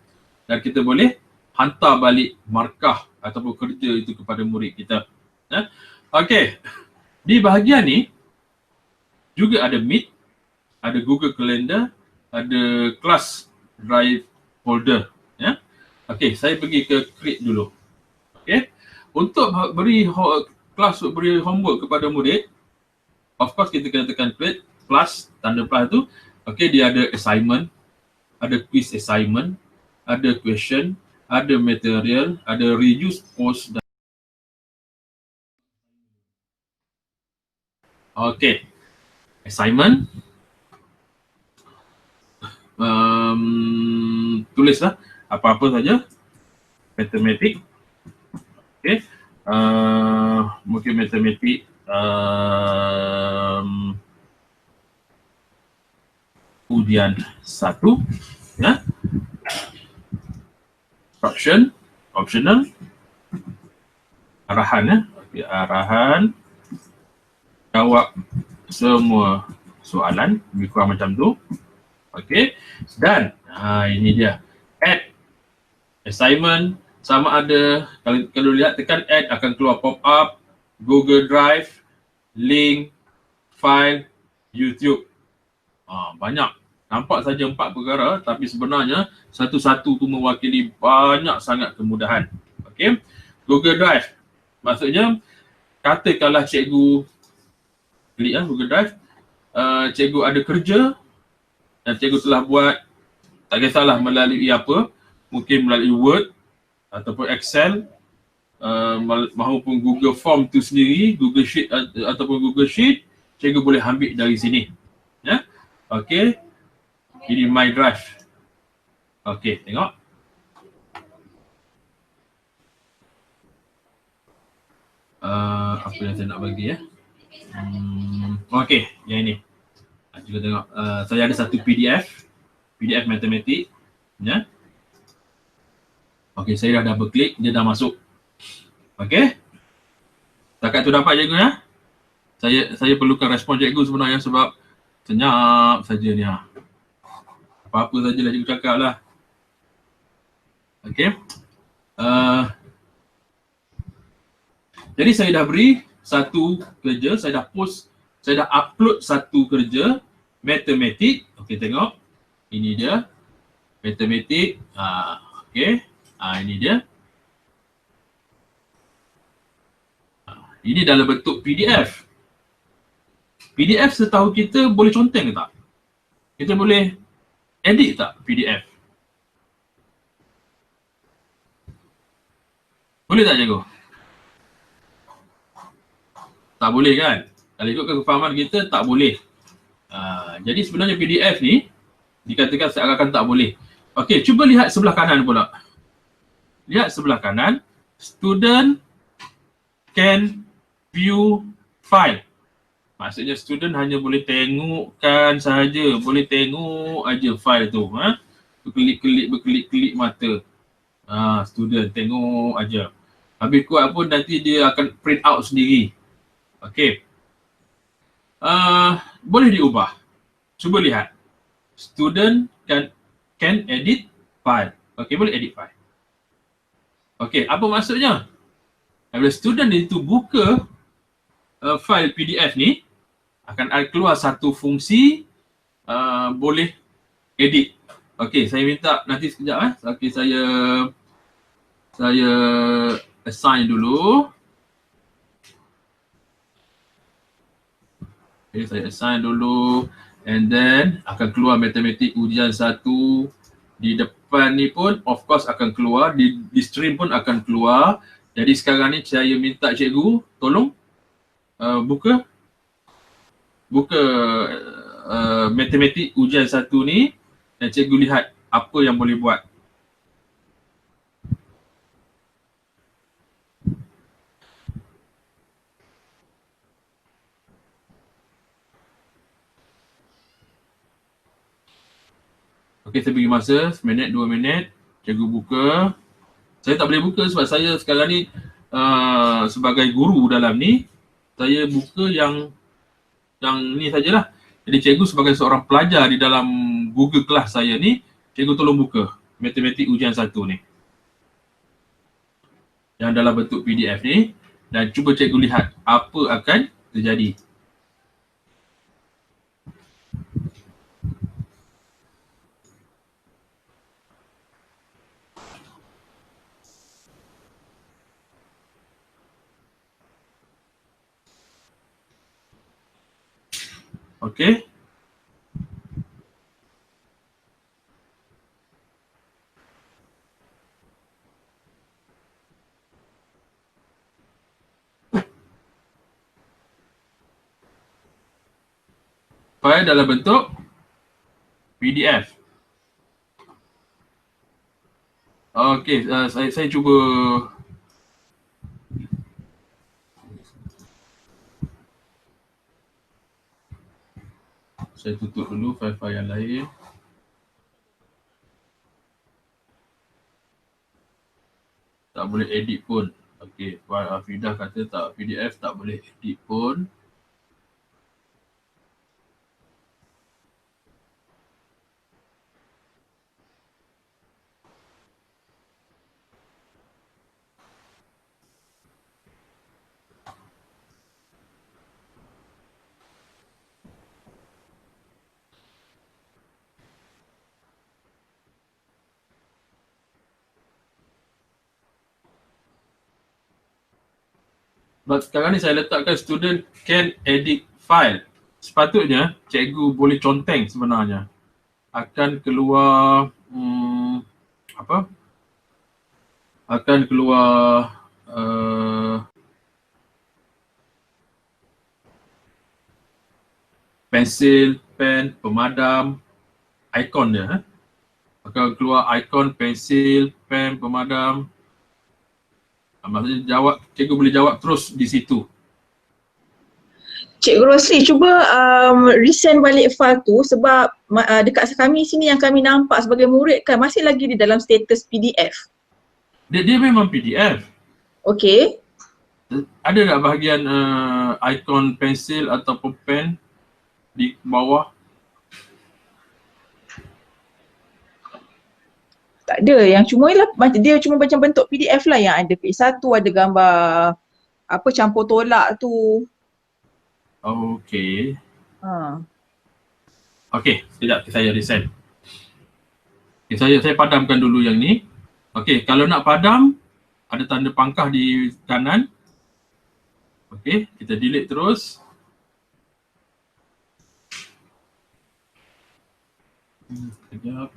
Speaker 1: Dan kita boleh hantar balik markah ataupun kerja itu kepada murid kita. Okey. Di bahagian ni juga ada Meet, ada Google Calendar, ada Class Drive Folder, ya. Okey, saya pergi ke Create dulu. Okey. Untuk beri homework kepada murid, of course kita kena tekan Create, plus, tanda plus tu. Okey, dia ada assignment, ada quiz assignment, ada question, ada material, ada reuse post. Okey. Assignment. Tulislah apa-apa saja. Matematik. Okey. Mungkin matematik ujian 1, ya. Optional. Arahan, ya. Okey, arahan. Jawab semua soalan, lebih kurang macam tu. Okey. Dan ini dia. Add assignment, sama ada kalau lihat tekan add akan keluar pop up, Google Drive, link, file, YouTube. Banyak. Nampak saja 4 perkara, tapi sebenarnya satu-satu tu mewakili banyak sangat kemudahan. Okey. Google Drive. Maksudnya katakanlah cikgu klik Google Drive, cikgu ada kerja dan cikgu telah buat, tak kisahlah melalui apa, mungkin melalui Word ataupun Excel, maupun Google Form tu sendiri, Google Sheet ataupun Google Sheet, cikgu boleh ambil dari sini. Ya. Okey. Ini My Drive. Okey, tengok. Apa yang saya nak bagi, ya. Okey, yang ini. Juga tengok, saya ada satu PDF matematik, ya. Okey, saya dah double klik, dia dah masuk. Okey. Setakat tu dapat cikgu, ya. Saya perlukan respon cikgu sebenarnya sebab senyap saja ni. Apa-apa sajalah cikgu cakap lah. Okey. Jadi saya dah beri satu kerja, saya dah upload satu kerja matematik. Okey, tengok. Ini dia. Matematik. Okey. Ini dia. Ini dalam bentuk PDF. PDF setahu kita boleh conteng ke tak? Kita boleh edit tak PDF? Boleh tak cikgu? Tak boleh kan? Kalau ikutkan kefahaman kita, tak boleh. Jadi sebenarnya PDF ni dikatakan seakan-akan tak boleh. Okey, cuba lihat sebelah kanan pula. Lihat sebelah kanan. Student can view file. Maksudnya student hanya boleh tengokkan sahaja, boleh tengok aja file tu. Berkelip-kelip mata. Student tengok aja. Habis kuat pun nanti dia akan print out sendiri. Okey. Boleh diubah. Cuba lihat. Student can edit file. Okey, boleh edit file. Okey, apa maksudnya? Bila student itu buka file PDF ni, akan keluar satu fungsi boleh edit. Okey, saya minta nanti sekejap Okey, saya assign dulu. Okay, saya assign dulu and then akan keluar matematik ujian 1 di depan ni pun of course akan keluar, di stream pun akan keluar. Jadi sekarang ni saya minta cikgu tolong buka matematik ujian 1 ni dan cikgu lihat apa yang boleh buat. Okey, saya bagi masa seminit, 2 minit. Cikgu buka. Saya tak boleh buka sebab saya sekarang ni sebagai guru dalam ni, saya buka yang ni sajalah. Jadi cikgu sebagai seorang pelajar di dalam Google Class saya ni, cikgu tolong buka matematik ujian 1 ni. Yang dalam bentuk PDF ni dan cuba cikgu lihat apa akan terjadi. Okey. File dalam bentuk PDF. Okey, saya cuba saya tutup dulu file-file yang lain. Tak boleh edit pun. Okey, Fidah kata tak PDF tak boleh edit pun. Sebab sekarang ni saya letakkan student can edit file. Sepatutnya cikgu boleh conteng sebenarnya. Akan keluar akan keluar pensel, pen, pemadam, ikon dia. Akan keluar ikon, pensel, pen, pemadam. Maksudnya cikgu boleh jawab terus di situ.
Speaker 2: Cikgu Rosli, cuba resend balik file tu sebab dekat kami sini yang kami nampak sebagai murid kan masih lagi di dalam status PDF.
Speaker 1: Dia memang PDF.
Speaker 2: Okey.
Speaker 1: Ada tak bahagian ikon pensel ataupun pen di bawah?
Speaker 2: Tak ada, yang cuma ialah dia cuma macam bentuk PDF lah yang ada P1, ada gambar apa campur tolak tu.
Speaker 1: Okey.
Speaker 2: Ha.
Speaker 1: Okey, sekejap saya resend. Okay, saya padamkan dulu yang ni. Okey, kalau nak padam ada tanda pangkah di kanan. Okey, kita delete terus. Sekejap.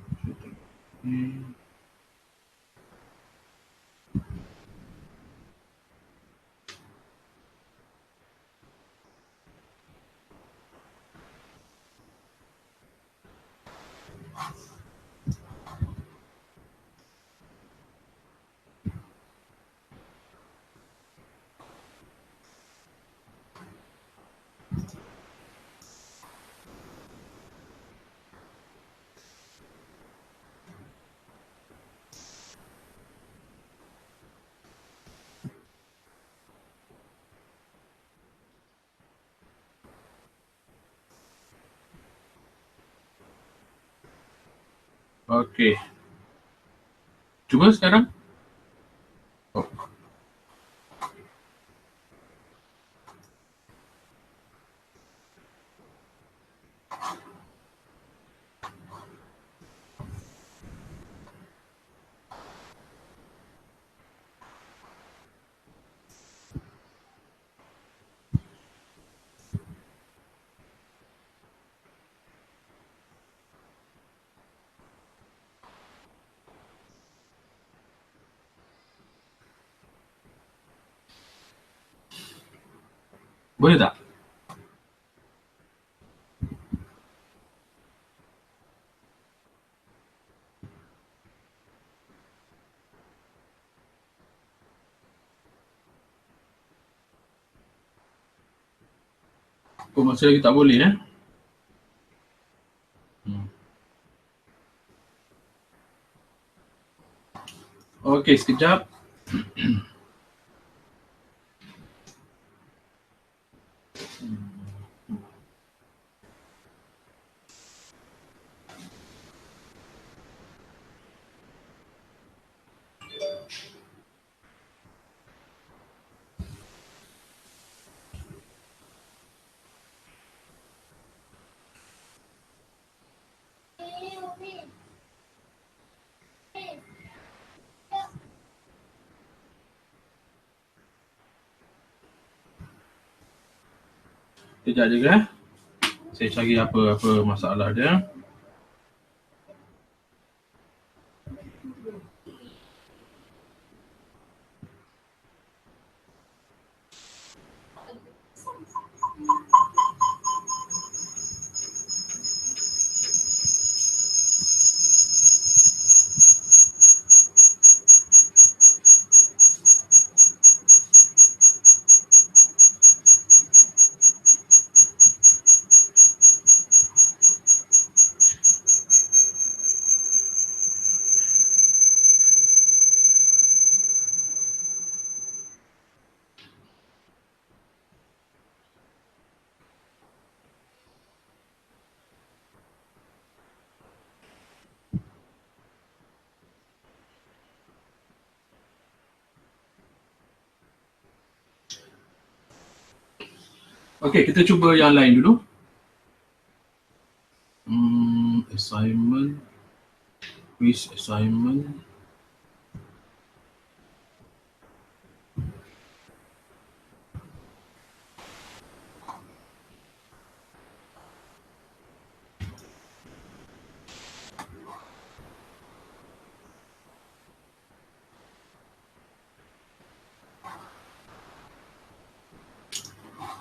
Speaker 1: Okey. Cuba sekarang. Oh. Boleh tak? Oh, masih lagi tak boleh Okey, sekejap. Sekejap je saya cari apa masalah dia. Okey, kita cuba yang lain dulu. Assignment, quiz assignment.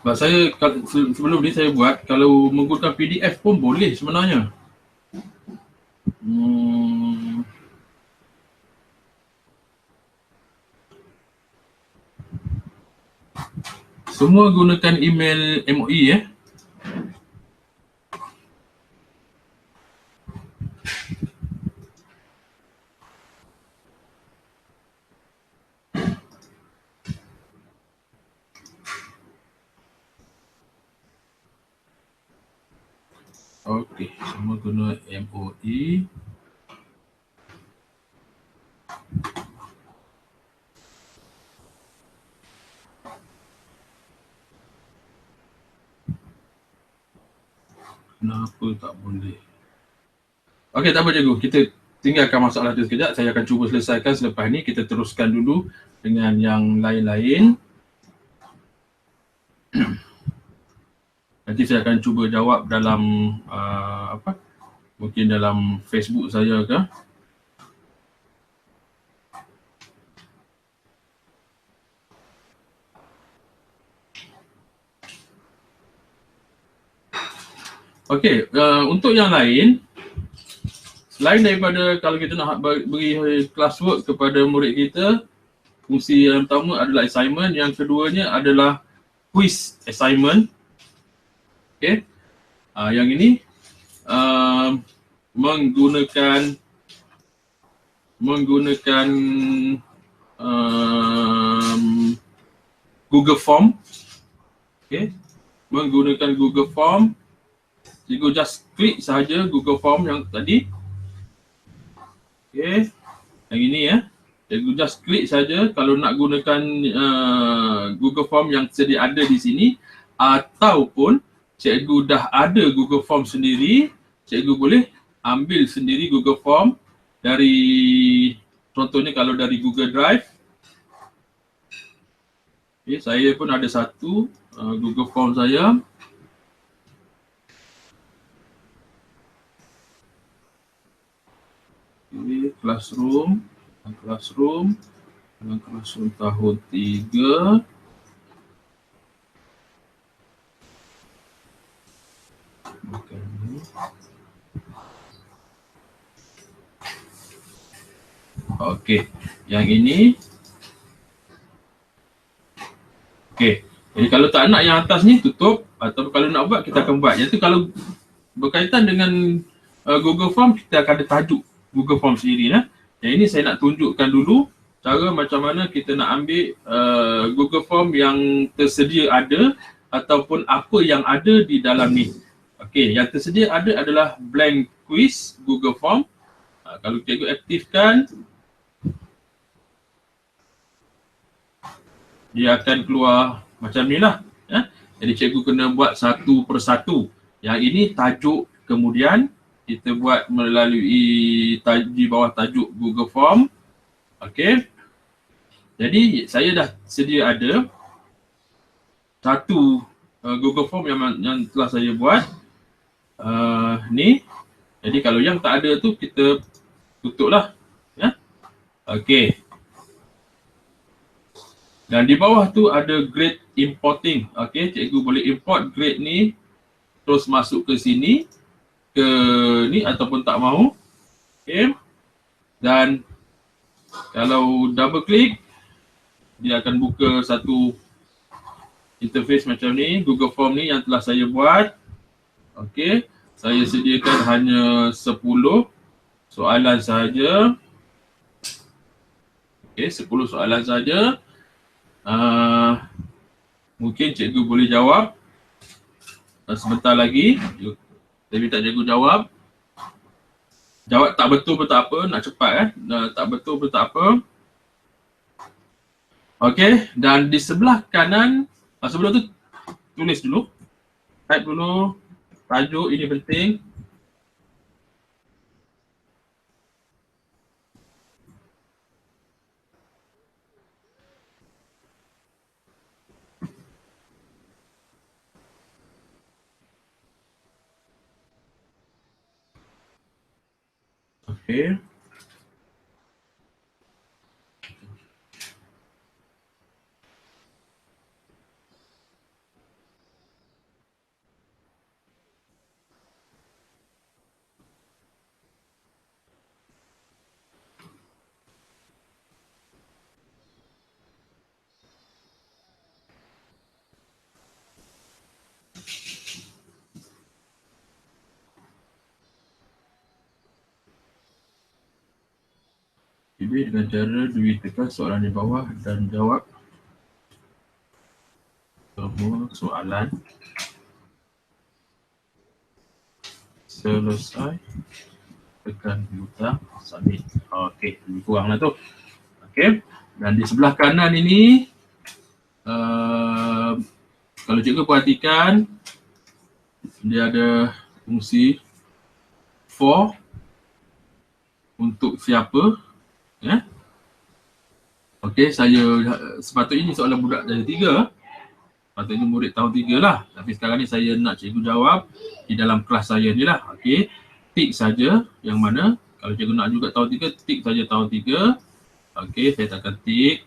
Speaker 1: Sebab saya sebelum ni saya buat, kalau menggunakan PDF pun boleh sebenarnya. Semua gunakan email MOE Okey, semua guna MOE. Kenapa tak boleh? Okey, tak apa cikgu. Kita tinggalkan masalah tu sekejap. Saya akan cuba selesaikan selepas ni. Kita teruskan dulu dengan yang lain-lain. Nanti saya akan cuba jawab dalam mungkin dalam Facebook saya ke. Okey, untuk yang lain, selain daripada kalau kita nak beri classwork kepada murid kita, fungsi yang pertama adalah assignment, yang keduanya adalah quiz assignment. Okey, yang ini menggunakan Google Form. Okey, menggunakan Google Form. Cikgu just klik sahaja Google Form yang tadi. Okey. Yang ini ya. Cikgu just klik saja kalau nak gunakan Google Form yang sedia ada di sini, ataupun cikgu dah ada Google Form sendiri, cikgu boleh ambil sendiri Google Form dari, contohnya kalau dari Google Drive. Okay, saya pun ada satu Google Form saya. Okay, Classroom tahun 3. Bukan ini. Okey, yang ini. Okey, jadi kalau tak nak yang atas ni tutup, atau kalau nak buat kita akan buat. Iaitu kalau berkaitan dengan Google Form, kita akan ada tajuk Google Form sendiri ya. Yang ini saya nak tunjukkan dulu cara macam mana kita nak ambil Google Form yang tersedia ada ataupun apa yang ada di dalam ni. Okey, yang tersedia ada adalah blank quiz Google Form. Kalau cikgu aktifkan, dia akan keluar macam ni lah ya. Jadi cikgu kena buat satu persatu. Yang ini tajuk, kemudian kita buat melalui di bawah tajuk Google Form. Okey. Jadi saya dah sedia ada satu Google Form yang telah saya buat ni. Jadi kalau yang tak ada tu kita tutup lah ya. Okey. Dan di bawah tu ada grade importing. Okey, cikgu boleh import grade ni terus masuk ke sini, ke ni ataupun tak mahu. Okey. Dan kalau double klik, dia akan buka satu interface macam ni, Google Form ni yang telah saya buat. Okey, saya sediakan hanya 10 soalan saja. Okey, 10 soalan saja. Mungkin cikgu boleh jawab sebentar lagi. Saya minta cikgu jawab. Jawab tak betul pun tak apa, nak cepat tak betul pun tak apa. Okey, dan di sebelah kanan, sebelum tu tulis dulu. Type dulu tajuk, ini penting. Okey. Pilih dengan cara duit tekan soalan di bawah dan jawab semua soalan. Selesai, tekan butang submit. Okey, lebih kuranglah tu. Okey, dan di sebelah kanan ini kalau cikgu perhatikan, dia ada fungsi for untuk siapa ya. Okey, saya sepatutnya ini soalan budak darjah 3. Sepatutnya murid tahun 3 lah. Tapi sekarang ni saya nak cikgu jawab di dalam kelas saya ni lah. Okey, tik saja yang mana. Kalau cikgu nak juga tahun 3, tik saja tahun 3. Okey, saya tekan tik.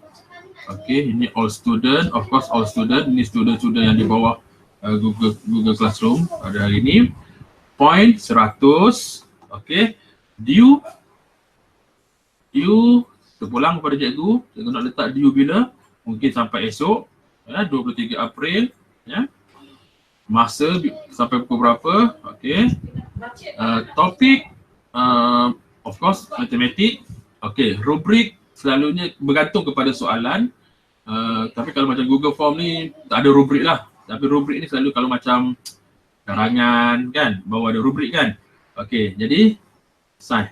Speaker 1: Okey, ini all student. Of course all student. Ini student-student yang di bawah Google Classroom pada hari ini. Point 100. Okey, due terpulang kepada cikgu. Cikgu nak letak due bila? Mungkin sampai esok ya, 23 April ya. Masa sampai pukul berapa? Okey. Topik of course matematik. Okey, rubrik selalunya bergantung kepada soalan. Tapi kalau macam Google Form ni tak ada rubrik lah. Tapi rubrik ni selalu kalau macam karangan kan, baru ada rubrik kan. Okey, jadi sign.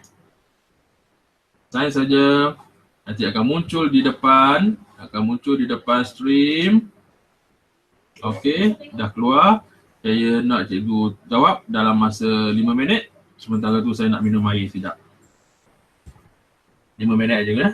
Speaker 1: Sign saja. Nanti akan muncul di depan, stream. Okey, dah keluar. Saya nak cikgu jawab dalam masa 5 minit. Sementara tu saya nak minum air sekejap. 5 minit aja ya.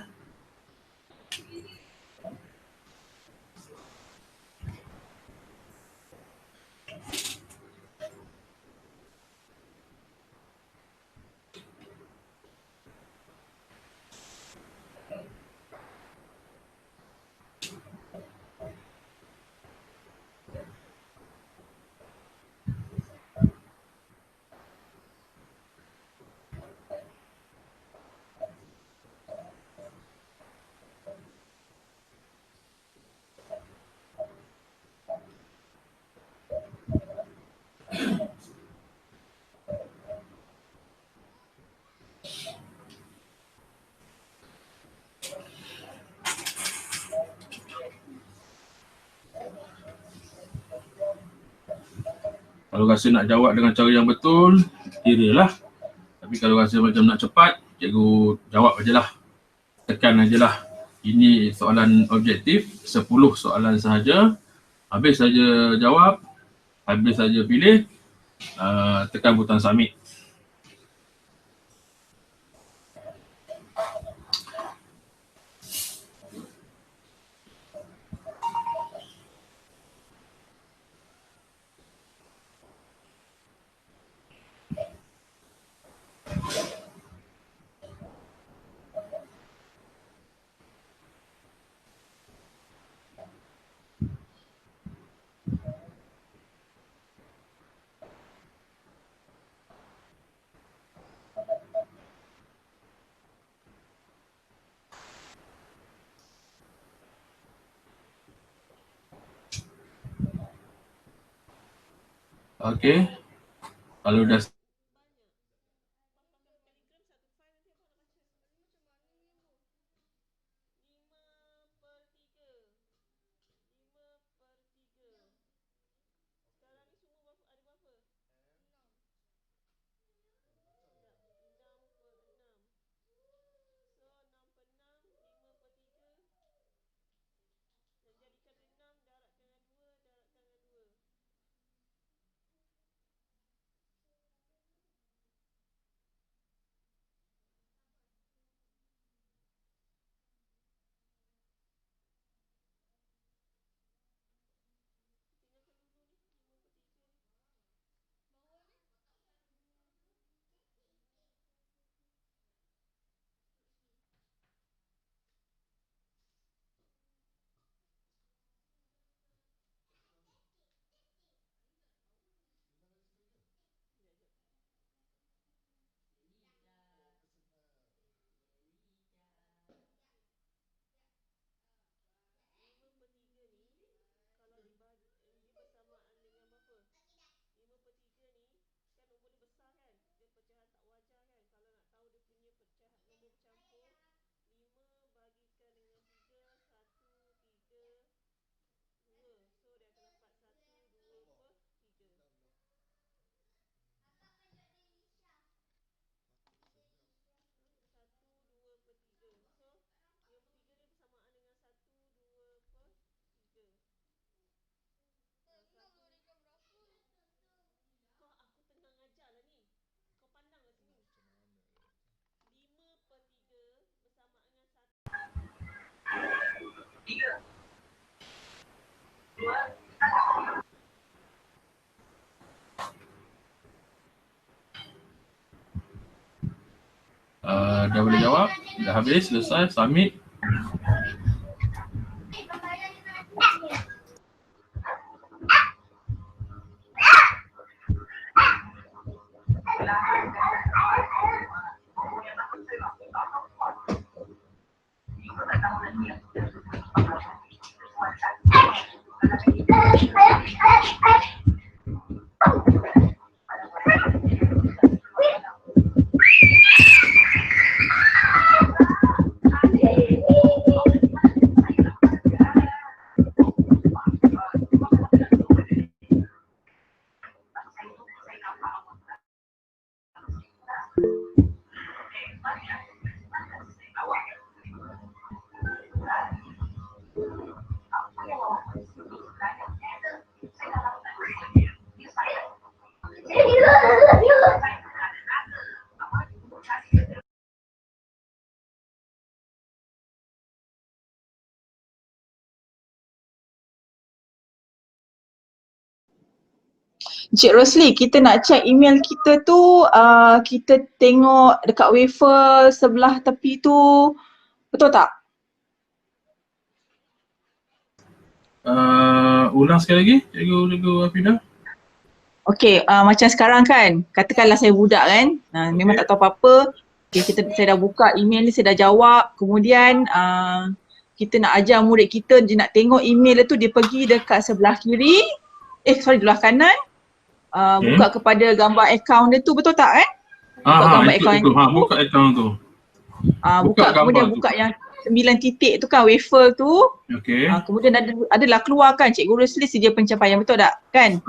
Speaker 1: Kalau rasa nak jawab dengan cara yang betul, kiralah. Tapi kalau rasa macam nak cepat, cikgu jawab ajalah. Tekan ajalah. Ini soalan objektif, 10 soalan sahaja. Habis saja jawab, habis saja pilih, tekan butang submit. Okey. Kalau dah dah boleh jawab, dah habis, selesai, submit.
Speaker 2: Cik Rosli, kita nak check email kita tu, kita tengok dekat wafer sebelah tepi tu, betul tak?
Speaker 1: Ulang sekali lagi, Cikgu Afidah.
Speaker 2: Okey, macam sekarang kan, katakanlah saya budak kan, memang tak tahu apa-apa. Okay, saya dah buka email ni, saya dah jawab. Kemudian kita nak ajar murid kita, dia nak tengok email tu, dia pergi dekat sebelah kiri, sebelah kanan. Buka kepada gambar akaun dia tu, betul tak kan? Buka gambar akaun tu.
Speaker 1: Buka akaun tu.
Speaker 2: Buka kemudian buka yang 9 titik tu kan, wafer tu.
Speaker 1: Okey.
Speaker 2: Kemudian adalah keluar kan, Cikgu Rosli sedia pencapaian, betul tak kan?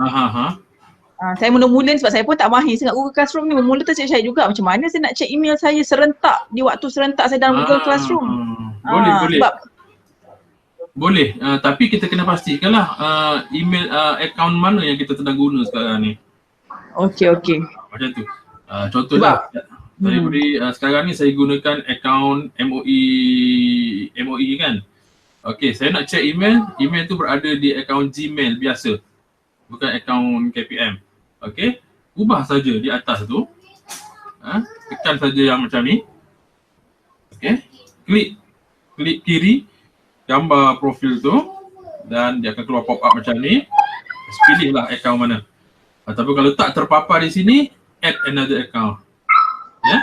Speaker 2: Saya mula-mula sebab saya pun tak mahir sangat Google Classroom ni, mula tu saya cari juga macam mana saya nak check email saya serentak di waktu serentak saya dalam Google Classroom.
Speaker 1: Boleh. Boleh, tapi kita kena pastikanlah email akaun mana yang kita sedang guna sekarang ni.
Speaker 2: Okey.
Speaker 1: Macam tu. Contohlah, saya beri sekarang ni saya gunakan akaun MOE kan. Okey, saya nak check email tu berada di akaun Gmail biasa. Bukan akaun KPM. Okey, ubah saja di atas tu. Tekan saja yang macam ni. Okey, klik kiri gambar profil tu dan dia akan keluar pop up macam ni. Pilihlah akaun mana. Ataupun kalau tak terpapar di sini, add another account. Ya.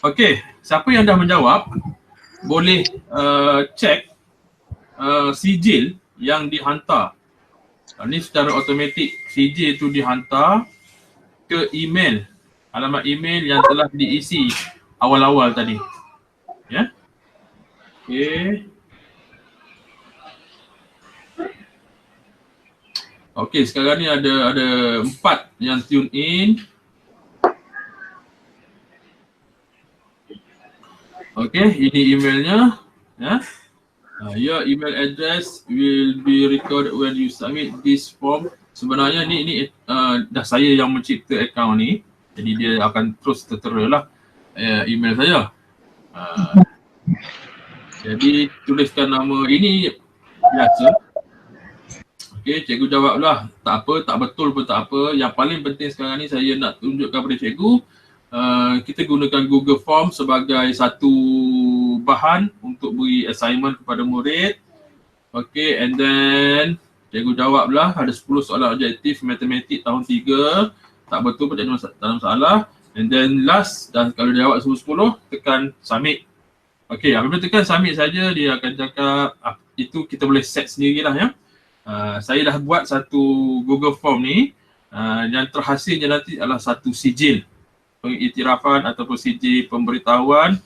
Speaker 1: Okey, siapa yang dah menjawab boleh check sijil yang dihantar. Ini secara automatik sijil itu dihantar ke email, alamat email yang telah diisi awal-awal tadi. Ya. Okey, sekarang ni ada 4 yang tune in. Okey, ini emailnya. Ya. Your email address will be recorded when you submit this form. Sebenarnya ni dah saya yang mencipta akaun ni. Jadi dia akan terus tertera lah email saya. Jadi tuliskan nama ini biasa. Okey, cikgu jawablah. Tak apa, tak betul pun tak apa. Yang paling penting sekarang ni saya nak tunjukkan kepada cikgu, kita gunakan Google Form sebagai satu bahan untuk beri assignment kepada murid. Okey, and then cikgu jawablah. Ada 10 soalan objektif matematik tahun 3. Tak betul pun tak ada masalah. And then last, dan kalau dia jawab semua 10, tekan submit. Okey, apabila tekan submit saja, dia akan cakap itu kita boleh set sendirilah ya. Saya dah buat satu Google Form ni, yang terhasilnya nanti adalah satu sijil pengiktirafan ataupun sijil pemberitahuan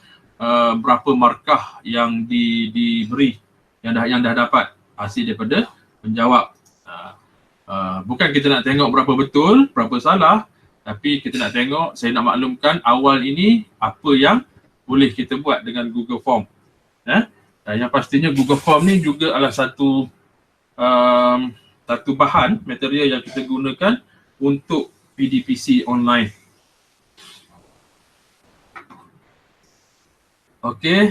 Speaker 1: berapa markah yang diberi, yang dah dapat hasil daripada menjawab. Bukan kita nak tengok berapa betul, berapa salah, tapi kita nak tengok, saya nak maklumkan awal ini apa yang boleh kita buat dengan Google Form. Dan yang pastinya Google Form ni juga adalah satu bahan material yang kita gunakan untuk PDPC online. Okey,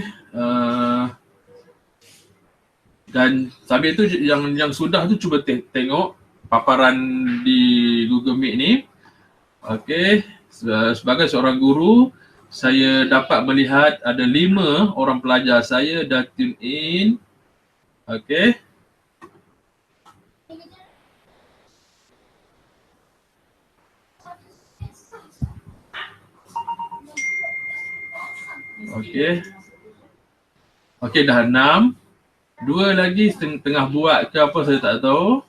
Speaker 1: dan sambil tu yang sudah tu cuba tengok paparan di Google Meet ni. Okey, sebagai seorang guru, saya dapat melihat ada 5 orang pelajar saya dah tune in. Okey. Okey, dah 6. 2 lagi tengah buat ke apa saya tak tahu.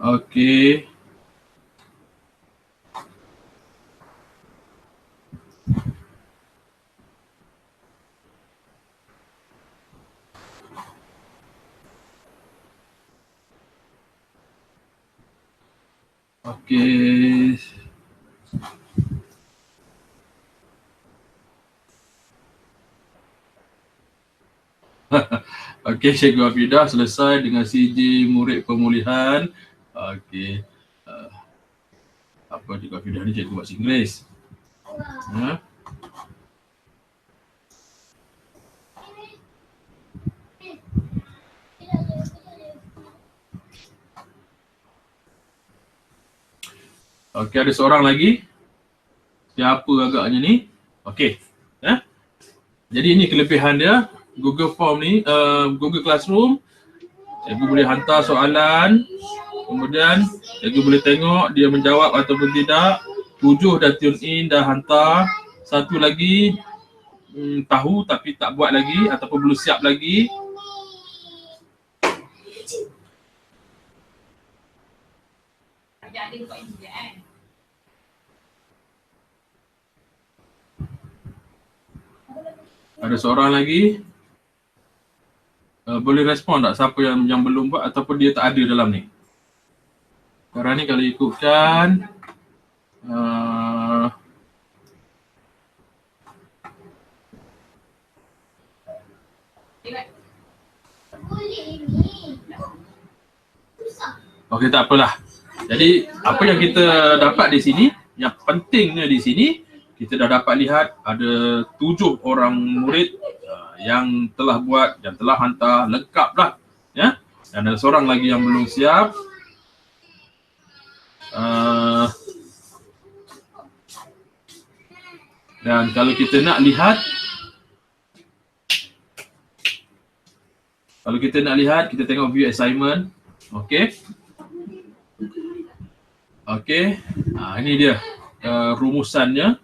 Speaker 1: Okey. Okey. Okey, Cikgu Hafidah selesai dengan CJ murid pemulihan. Okey. Apa Cikgu Hafidah ni cikgu bahasa Inggeris? Okey, ada seorang lagi. Siapa agaknya ni? Okey. Jadi ini kelebihan dia. Google Form ni, Google Classroom. Cikgu boleh hantar soalan. Kemudian cikgu boleh tengok dia menjawab ataupun tidak. 7 dah tune in, dah hantar. Satu lagi tahu tapi tak buat lagi ataupun belum siap lagi. Ada seorang lagi. Boleh respon tak siapa yang belum buat ataupun dia tak ada dalam ni? Sekarang ni kalau ikutkan okey, tak apalah. Jadi apa yang kita dapat di sini, yang pentingnya di sini, kita dah dapat lihat ada 7 orang murid yang telah buat, yang telah hantar, lengkap dah. Ya? Dan ada seorang lagi yang belum siap. Dan kalau kita nak lihat, kita tengok view assignment. Okey. Okey. Ini dia rumusannya.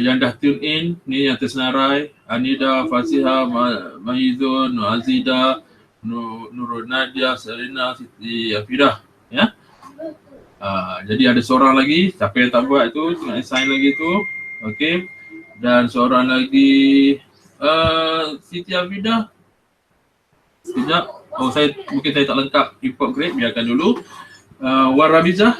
Speaker 1: Yang dah tune in, ni yang tersenarai. Anida, Fasiha, Mahizun, Azida, Nurul Nadia, Serena, Siti Hafidah. Ya. Jadi ada seorang lagi, siapa yang tak buat tu, tengok assign lagi tu. Okey. Dan seorang lagi Siti Hafidah. Sekejap. Mungkin saya tak lengkap import grade, biarkan dulu. Warabizah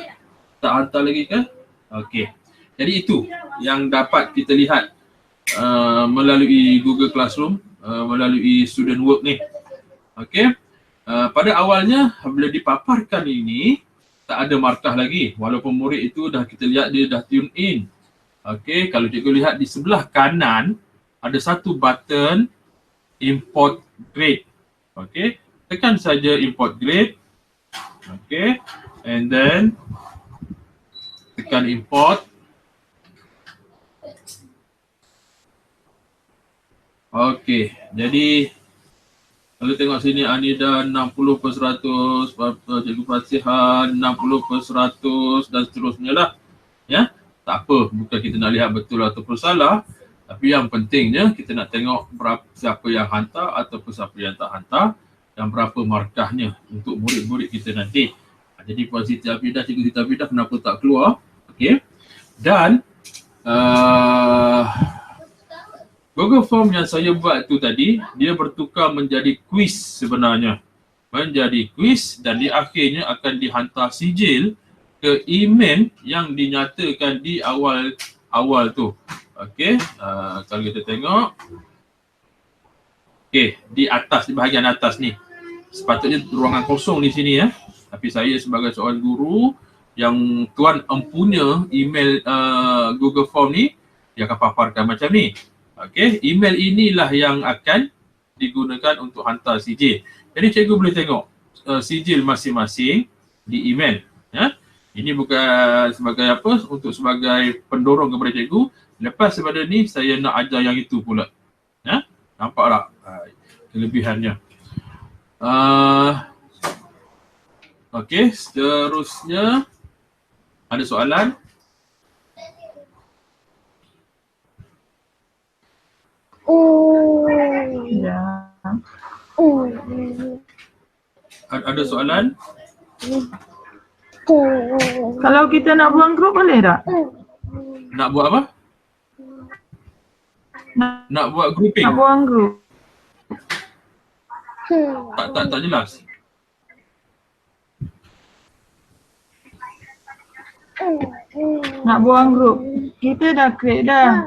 Speaker 1: tak hantar lagi ke? Okey. Jadi itu yang dapat kita lihat melalui Google Classroom, melalui student work ni. Okey. Pada awalnya bila dipaparkan ini tak ada markah lagi, walaupun murid itu dah kita lihat dia dah tune in. Okey, kalau cikgu lihat di sebelah kanan ada satu button import grade. Okey, tekan saja import grade. Okey, and then tekan import. Okey, jadi kalau tengok sini Anida 60%, Cikgu Fasiha 60% dan seterusnya lah. Ya, tak apa, bukan kita nak lihat betul ataupun salah. Tapi yang pentingnya kita nak tengok siapa yang hantar ataupun siapa yang tak hantar dan berapa markahnya untuk murid-murid kita nanti. Jadi Puan Siti Hafidah, Cikgu Siti Hafidah kenapa tak keluar? Okey. Dan Google Form yang saya buat tu tadi, dia bertukar menjadi quiz sebenarnya. Menjadi quiz dan di akhirnya akan dihantar sijil ke email yang dinyatakan di awal tu. Okey, kalau kita tengok. Okey, di atas, di bahagian atas ni. Sepatutnya ruangan kosong di sini ya. Tapi saya sebagai seorang guru yang tuan empunya email Google Form ni, dia akan paparkan macam ni. Okey, email inilah yang akan digunakan untuk hantar sijil. Jadi cikgu boleh tengok sijil masing-masing di email. Ya. Ini bukan sebagai apa, untuk sebagai pendorong kepada cikgu. Lepas daripada ni saya nak ajar yang itu pula. Ya. Nampak tak kelebihannya? Okey, seterusnya ada soalan?
Speaker 2: Ya.
Speaker 1: Ada soalan?
Speaker 2: Kalau kita nak buang grup boleh tak?
Speaker 1: Nak buat apa? Nak buat grouping?
Speaker 2: Nak buang grup.
Speaker 1: Tak jelas.
Speaker 2: Nak buang grup. Kita dah create dah.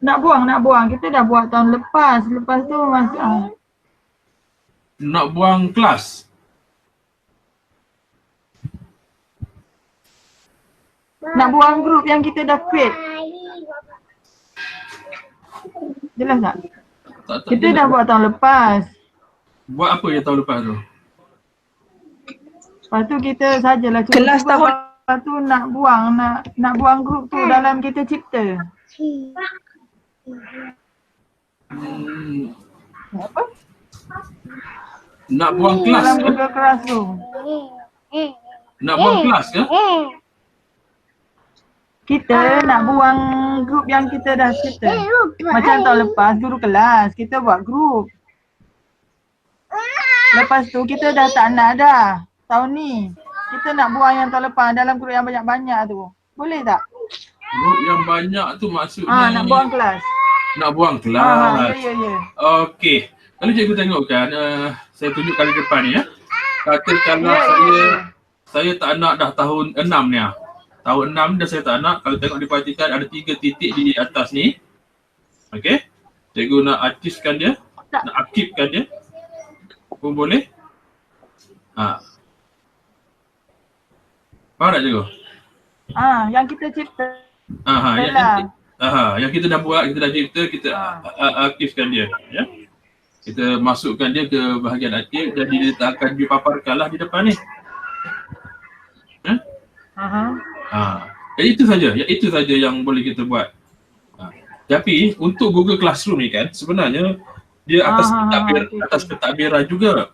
Speaker 2: Nak buang. Kita dah buat tahun lepas. Lepas tu masuk.
Speaker 1: Nak buang kelas?
Speaker 2: Nak buang grup yang kita dah create. Jelas tak?
Speaker 1: Tak
Speaker 2: Kita
Speaker 1: jelas.
Speaker 2: dah buat tahun lepas.
Speaker 1: Buat apa yang tahun lepas tu?
Speaker 2: Lepas tu kita sajalah cuba
Speaker 3: Kelas tahun.
Speaker 2: Lepas tu nak buang grup tu dalam kita cipta. Apa?
Speaker 1: Nak buang kelas
Speaker 2: Dalam
Speaker 1: ke?
Speaker 2: Google Classroom.
Speaker 1: Nak buang kelas ke?
Speaker 2: Kita nak buang grup yang kita dah cipta. Macam tahun lepas guru kelas, kita buat grup. Lepas tu kita dah tak nak dah tahun ni. Kita nak buang yang tahun lepas dalam grup yang banyak-banyak tu. Boleh tak?
Speaker 1: Grup yang banyak tu maksudnya
Speaker 2: Nak buang kelas.
Speaker 1: nak buang kelas.
Speaker 2: Ya.
Speaker 1: Okey. Kalau cikgu tengokkan, saya tunjuk kali depan ni ya. Katakanlah
Speaker 2: Ya.
Speaker 1: saya tak nak dah tahun 6 ni ah. Tahun 6 dah saya tak nak. Kalau tengok diperhatikan ada 3 titik di atas ni. Okey. Cikgu nak aktifkan dia, nak aktifkan dia. Pun boleh. Faham tak cikgu?
Speaker 2: Yang kita cipta.
Speaker 1: Yang kita dah buat, kita dah cipta, kita aktifkan dia ya. Kita masukkan dia ke bahagian aktif, jadi dia tak akan dipaparkanlah di depan ni. Jadi itu saja yang boleh kita buat. Tapi untuk Google Classroom ni kan sebenarnya dia atas pentadbiran juga.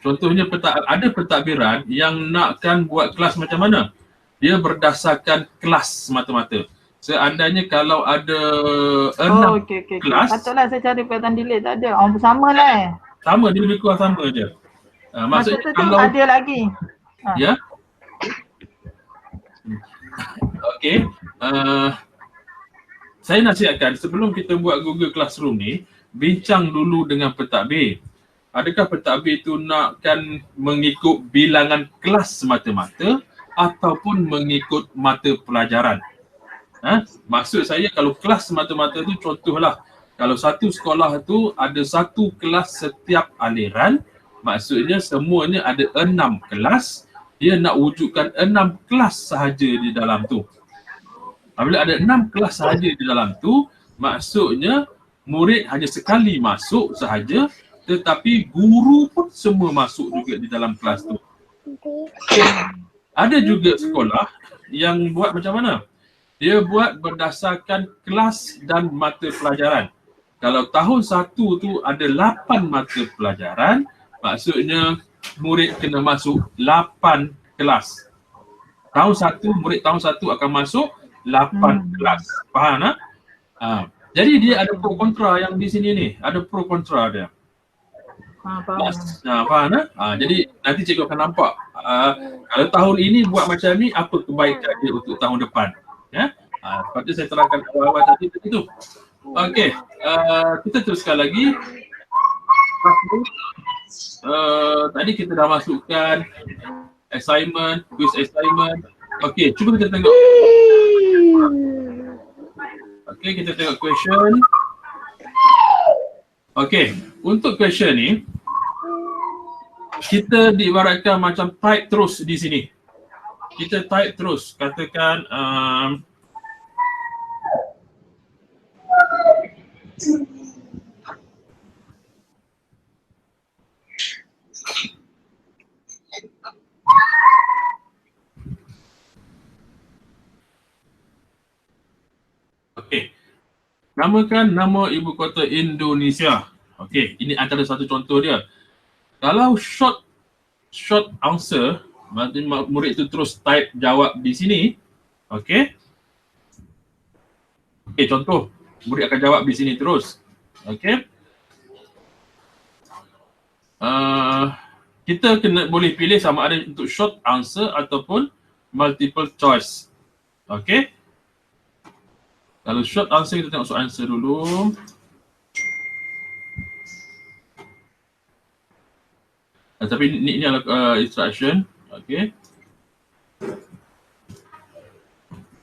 Speaker 1: Contohnya ada pentadbiran yang nakkan buat kelas macam mana? Dia berdasarkan kelas semata-mata. Seandainya kalau ada 6 kelas.
Speaker 2: Patutlah saya cari perkataan delete, tak ada. Sama lah
Speaker 1: Sama, dia lebih kurang sama je. Maksudnya kalau
Speaker 2: ada lagi.
Speaker 1: Ya. Okey. Saya nasihatkan sebelum kita buat Google Classroom ni, bincang dulu dengan pentadbir. Adakah pentadbir itu nakkan mengikut bilangan kelas semata-mata ataupun mengikut mata pelajaran? Maksud saya kalau kelas semata-mata tu contohlah, kalau satu sekolah tu ada satu kelas setiap aliran, maksudnya semuanya ada 6 kelas, dia nak wujudkan 6 kelas sahaja di dalam tu. Apabila ada 6 kelas sahaja di dalam tu, maksudnya murid hanya sekali masuk sahaja, tetapi guru pun semua masuk juga di dalam kelas tu. Ada juga sekolah yang buat macam mana? Dia buat berdasarkan kelas dan mata pelajaran. Kalau tahun 1 tu ada 8 mata pelajaran, maksudnya murid kena masuk 8 kelas. Murid tahun 1 akan masuk 8 kelas. Faham tak? Jadi dia ada pro kontra yang di sini ni. Ada pro kontra dia. Faham tak? Jadi nanti cikgu akan nampak kalau tahun ini buat macam ni, apa kebaikan dia untuk tahun depan. Ya? Seperti saya terangkan awal-awal tadi itu. Okey, kita teruskan lagi. Tadi kita dah masukkan assignment, quiz assignment. Okey, cuba kita tengok. Okey, kita tengok question. Okey, untuk question ni kita diibaratkan macam type terus di sini. Kita type terus, katakan okey. Namakan nama ibu kota Indonesia. Okey, ini antara satu contoh dia. Kalau short answer, maksudnya murid itu terus type jawab di sini. Okey. Okey, contoh. Murid akan jawab di sini terus. Okey. kita kena boleh pilih sama ada untuk short answer ataupun multiple choice. Okay. Kalau short answer, kita tengok short answer dulu. Tapi ini adalah instruction. Okay.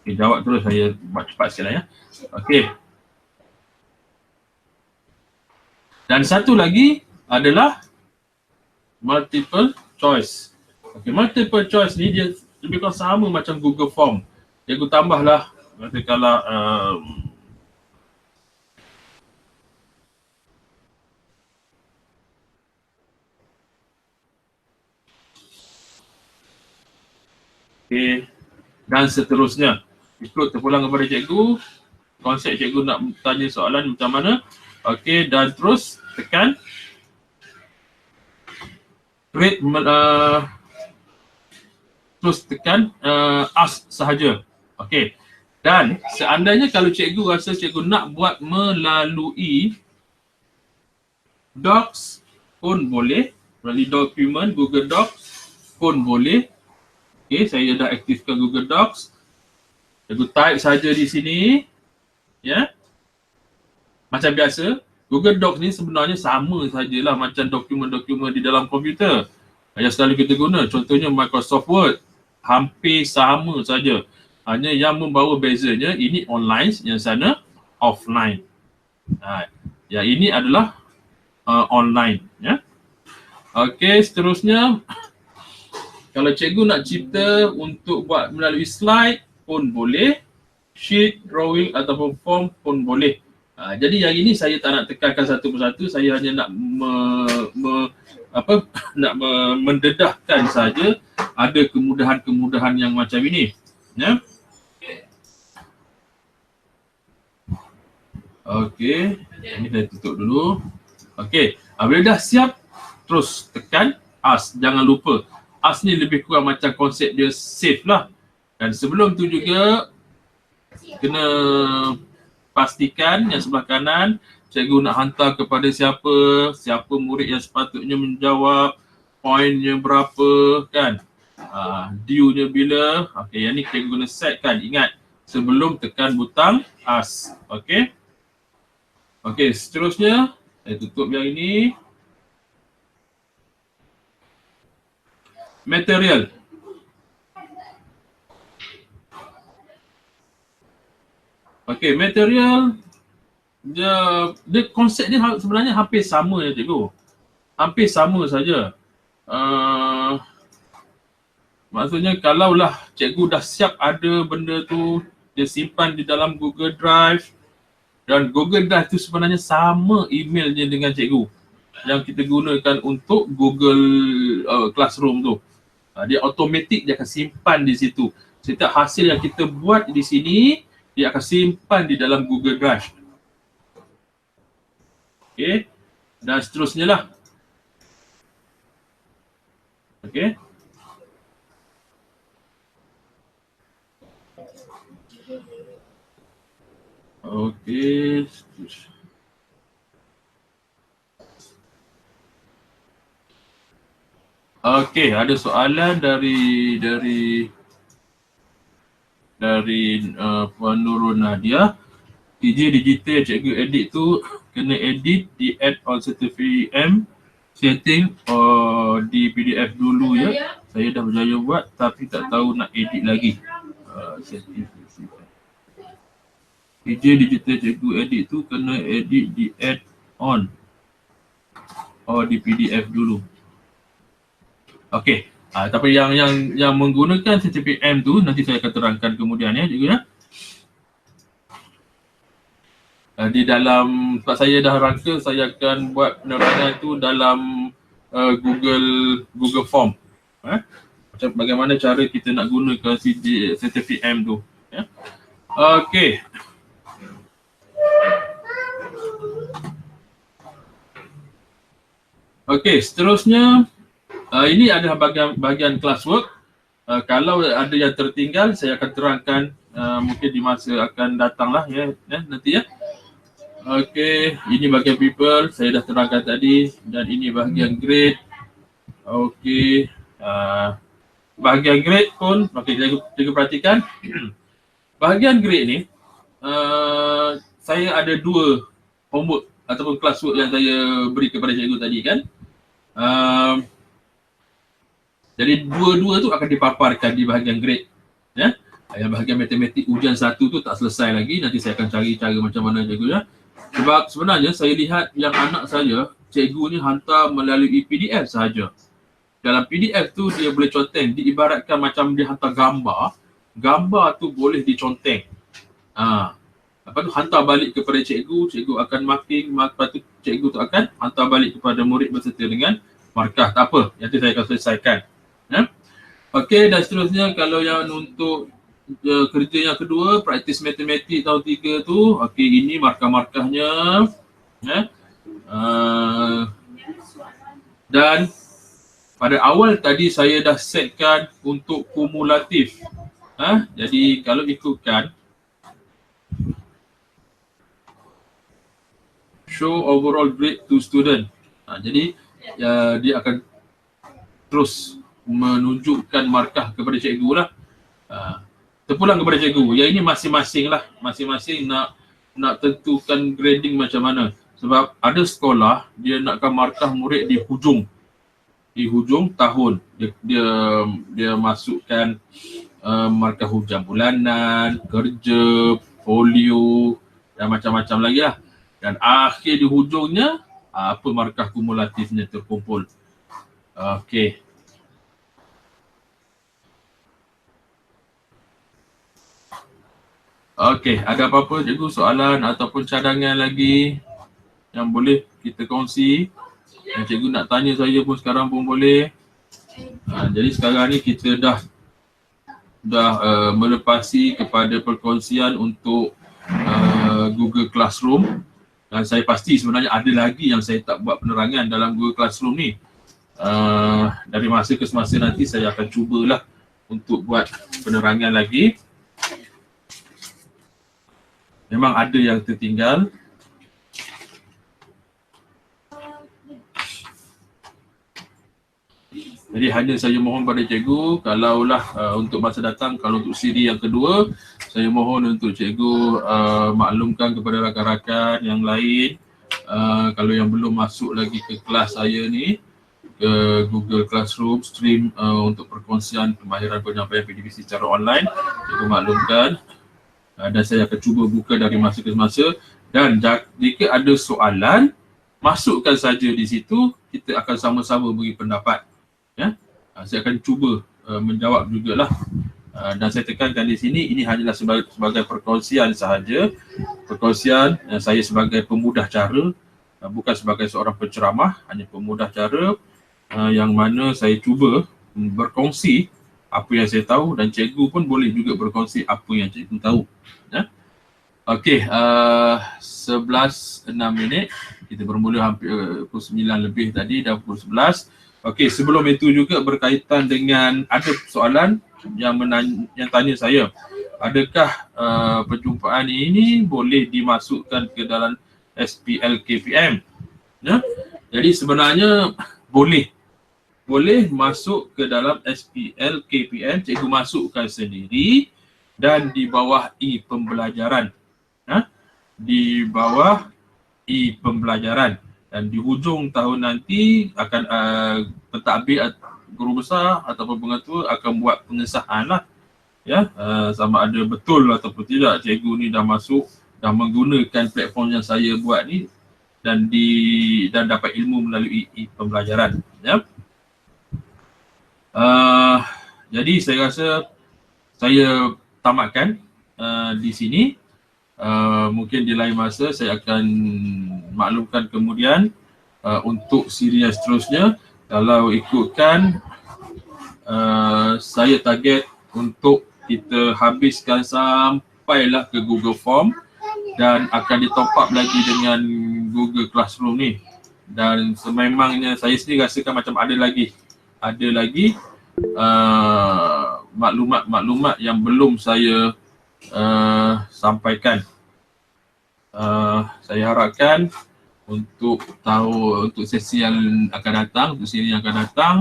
Speaker 1: Okay, jawab terus, saya buat cepat sikit lah ya. Okay. Dan satu lagi adalah multiple choice. Okay, multiple choice ni dia lebih kurang sama macam Google Form. Cikgu tambahlah katakanlah okay, dan seterusnya. Ikut terpulang kepada cikgu, konsep cikgu nak tanya soalan macam mana. Okay, dan terus tekan create, terus tekan ask sahaja. Okay. Dan seandainya kalau cikgu rasa cikgu nak buat melalui Docs pun boleh, melalui dokumen Google Docs pun boleh. Okay, saya dah aktifkan Google Docs. Cikgu type saja di sini. Ya. Macam biasa, Google Docs ni sebenarnya sama sajalah macam dokumen-dokumen di dalam komputer yang selalu kita guna. Contohnya Microsoft Word, hampir sama saja. Hanya yang membawa bezanya, ini online, yang sana offline. Yang ini adalah online. Ya. Okey, seterusnya. Kalau cikgu nak cipta untuk buat melalui slide pun boleh. Sheet, drawing ataupun form pun boleh. Jadi yang ini saya tak nak tekankan satu persatu. Saya hanya nak mendedahkan saja ada kemudahan-kemudahan yang macam ini. Ya. Okey, ini saya tutup dulu. Okey, bila dah siap, terus tekan ask. Jangan lupa, ask ni lebih kurang macam konsep dia save lah. Dan sebelum tu juga, kena pastikan yang sebelah kanan, cikgu nak hantar kepada siapa murid yang sepatutnya menjawab, poinnya berapa kan. Due-nya bila. Okey, yang ni cikgu guna set kan. Ingat, sebelum tekan butang ask. Okey. Okey, seterusnya saya tutup yang ini. Material. Okey, material dia konsep dia sebenarnya hampir sama ya cikgu. Hampir sama saja. Maksudnya kalaulah cikgu dah siap ada benda tu, dia simpan di dalam Google Drive. Dan Google Drive tu sebenarnya sama emailnya dengan cikgu yang kita gunakan untuk Google Classroom tu. Dia automatik, dia akan simpan di situ. Setiap hasil yang kita buat di sini, dia akan simpan di dalam Google Drive. Okey. Dan seterusnya lah. Okey. Okey. Okey, ada soalan dari Puan Nurul Nadia. TJ digital cikgu edit tu kena edit di add on certificate M setting di PDF dulu ya. Saya dah berjaya buat tapi tak tahu nak edit lagi. TJ digital cikgu edit tu kena edit di add on di PDF dulu. Okey. Tapi yang menggunakan CTPM tu nanti saya akan terangkan kemudian ya cikgu ya. Di dalam, sebab saya dah rangka, saya akan buat penerangan tu dalam Google Form. Macam bagaimana cara kita nak gunakan CTPM tu. Ya. Okey. Okey, seterusnya ini adalah bahagian classwork. Kalau ada yang tertinggal, saya akan terangkan mungkin di masa akan datang lah ya nanti ya. Okey, ini bahagian people, saya dah terangkan tadi, dan ini bahagian grade. Okey. Bahagian grade pun, okey, cikgu perhatikan. Bahagian grade ni, saya ada 2 homework ataupun classwork yang saya beri kepada cikgu tadi kan. Jadi dua-dua tu akan dipaparkan di bahagian grade. Ya. Yang bahagian matematik ujian 1 tu tak selesai lagi, nanti saya akan cari cara macam mana cikgu ya. Sebab sebenarnya saya lihat yang anak saya, cikgu ni hantar melalui PDF sahaja. Dalam PDF tu dia boleh conteng, diibaratkan macam dia hantar gambar, gambar tu boleh diconteng. Lepas tu hantar balik kepada cikgu, cikgu akan marking, lepas tu cikgu tu akan hantar balik kepada murid berserta dengan markah. Tak apa, nanti saya akan selesaikan. Ya? Okey, dan seterusnya kalau yang untuk kerja yang kedua, praktis matematik tahun 3 tu, okey, ini markah-markahnya. Ya? Dan pada awal tadi saya dah setkan untuk kumulatif. Jadi kalau ikutkan show overall grade to student. Jadi dia akan terus menunjukkan markah kepada cikgu lah. Terpulang kepada cikgu. Yang ini masing-masing lah. Masing-masing nak tentukan grading macam mana. Sebab ada sekolah dia nakkan markah murid di hujung tahun. Dia masukkan markah hujan bulanan, kerja, folio dan macam-macam lagi lah. Dan akhir di hujungnya, apa markah kumulatifnya terkumpul. Okey. Okey, ada apa-apa cikgu soalan ataupun cadangan lagi yang boleh kita kongsi? Yang cikgu nak tanya saya pun sekarang pun boleh. Jadi sekarang ni kita dah melepasi kepada perkongsian untuk Google Classroom. Dan saya pasti sebenarnya ada lagi yang saya tak buat penerangan dalam Google Classroom ni. Dari masa ke semasa nanti saya akan cubalah untuk buat penerangan lagi. Memang ada yang tertinggal. Jadi hanya saya mohon pada cikgu, kalaulah untuk masa datang, kalau untuk siri yang kedua, saya mohon untuk cikgu maklumkan kepada rakan-rakan yang lain, kalau yang belum masuk lagi ke kelas saya ni, ke Google Classroom stream untuk perkongsian kemahiran penyampaian PDPC secara online, cikgu maklumkan. Dan saya akan cuba buka dari masa ke semasa, dan jika ada soalan, masukkan saja di situ, kita akan sama-sama beri pendapat. Ya, saya akan cuba menjawab jugalah. Dan saya tekankan di sini, ini hanyalah sebagai perkongsian sahaja. Perkongsian saya sebagai pemudah cara, bukan sebagai seorang penceramah, hanya pemudah cara yang mana saya cuba berkongsi apa yang saya tahu, dan cikgu pun boleh juga berkongsi apa yang cikgu tahu. Ya? Okey, 11:06, kita bermula hampir pukul 9 lebih tadi, dah pukul 11. Okey, sebelum itu juga berkaitan dengan ada soalan yang tanya saya, adakah perjumpaan ini boleh dimasukkan ke dalam SPL KPM? Ya? Jadi sebenarnya boleh masuk ke dalam SPL KPM, cikgu masukkan sendiri dan di bawah pembelajaran. Di bawah pembelajaran, dan di hujung tahun nanti akan pentadbir guru besar ataupun pengetua akan buat pengesahan lah. Ya, sama ada betul ataupun tidak cikgu ni dah menggunakan platform yang saya buat ni dan dapat ilmu melalui pembelajaran. Ya. Jadi saya rasa saya tamatkan di sini. Mungkin di lain masa saya akan maklumkan kemudian untuk siri yang seterusnya. Kalau ikutkan saya target untuk kita habiskan sampailah ke Google Form, dan akan ditop up lagi dengan Google Classroom ni. Dan sememangnya saya sendiri rasakan macam ada lagi maklumat-maklumat yang belum saya sampaikan. Saya harapkan untuk tahu untuk sesi yang akan datang, untuk siri yang akan datang,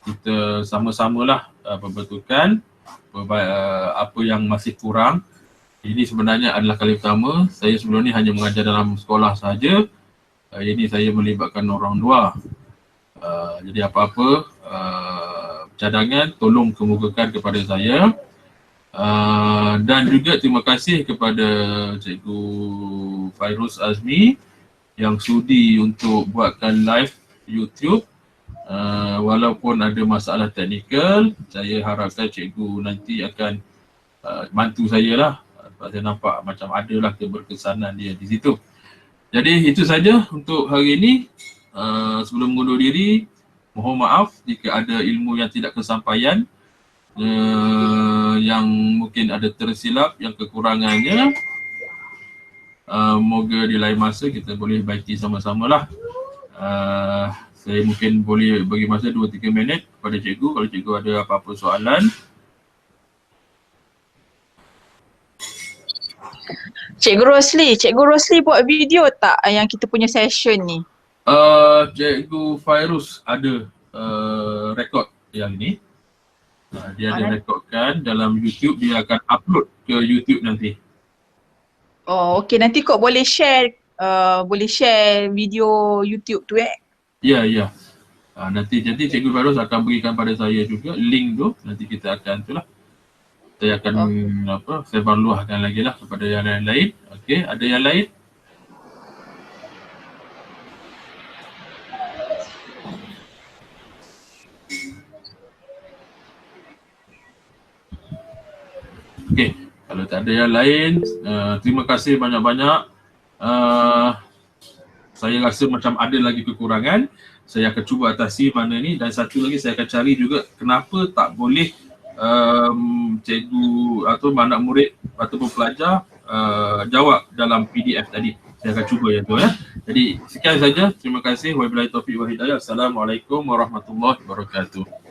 Speaker 1: kita sama-samalah perbetulkan apa yang masih kurang. Ini sebenarnya adalah kali pertama. Saya sebelum ni hanya mengajar dalam sekolah sahaja. Ini saya melibatkan orang luar. Jadi apa-apa cadangan tolong kemukakan kepada saya. Dan juga terima kasih kepada Cikgu Fairuz Azmi yang sudi untuk buatkan live YouTube. Walaupun ada masalah teknikal, saya harapkan cikgu nanti akan bantu saya lah. Sebab saya nampak macam adalah keberkesanan dia di situ. Jadi itu saja untuk hari ini. Sebelum mengundur diri, mohon maaf jika ada ilmu yang tidak kesampaian, yang mungkin ada tersilap, yang kekurangannya. Moga di lain masa kita boleh baiki sama-sama lah. Saya mungkin boleh bagi masa 2-3 minit kepada cikgu kalau cikgu ada apa-apa soalan.
Speaker 2: Cikgu Rosli buat video tak yang kita punya session ni?
Speaker 1: Cikgu Fairuz ada rekod yang ini. Dia ada rekodkan dalam YouTube, dia akan upload ke YouTube nanti.
Speaker 2: Oh, okey, nanti kau boleh share video YouTube tu
Speaker 1: Ya. Nanti Cikgu Fairuz akan berikan pada saya juga link tu, nanti kita akan itulah. Saya akan sebar luahkan lagi lah kepada yang lain-lain. Okey, ada yang lain? Okey, kalau tak ada yang lain, terima kasih banyak-banyak. Saya rasa macam ada lagi kekurangan. Saya akan cuba atasi mana ni, dan satu lagi saya akan cari juga kenapa tak boleh cikgu atau anak murid ataupun pelajar jawab dalam PDF tadi. Saya akan cuba yang tu ya. Jadi sekian saja. Terima kasih. Wabillahi taufiq wal hidayah. Assalamualaikum warahmatullahi wabarakatuh.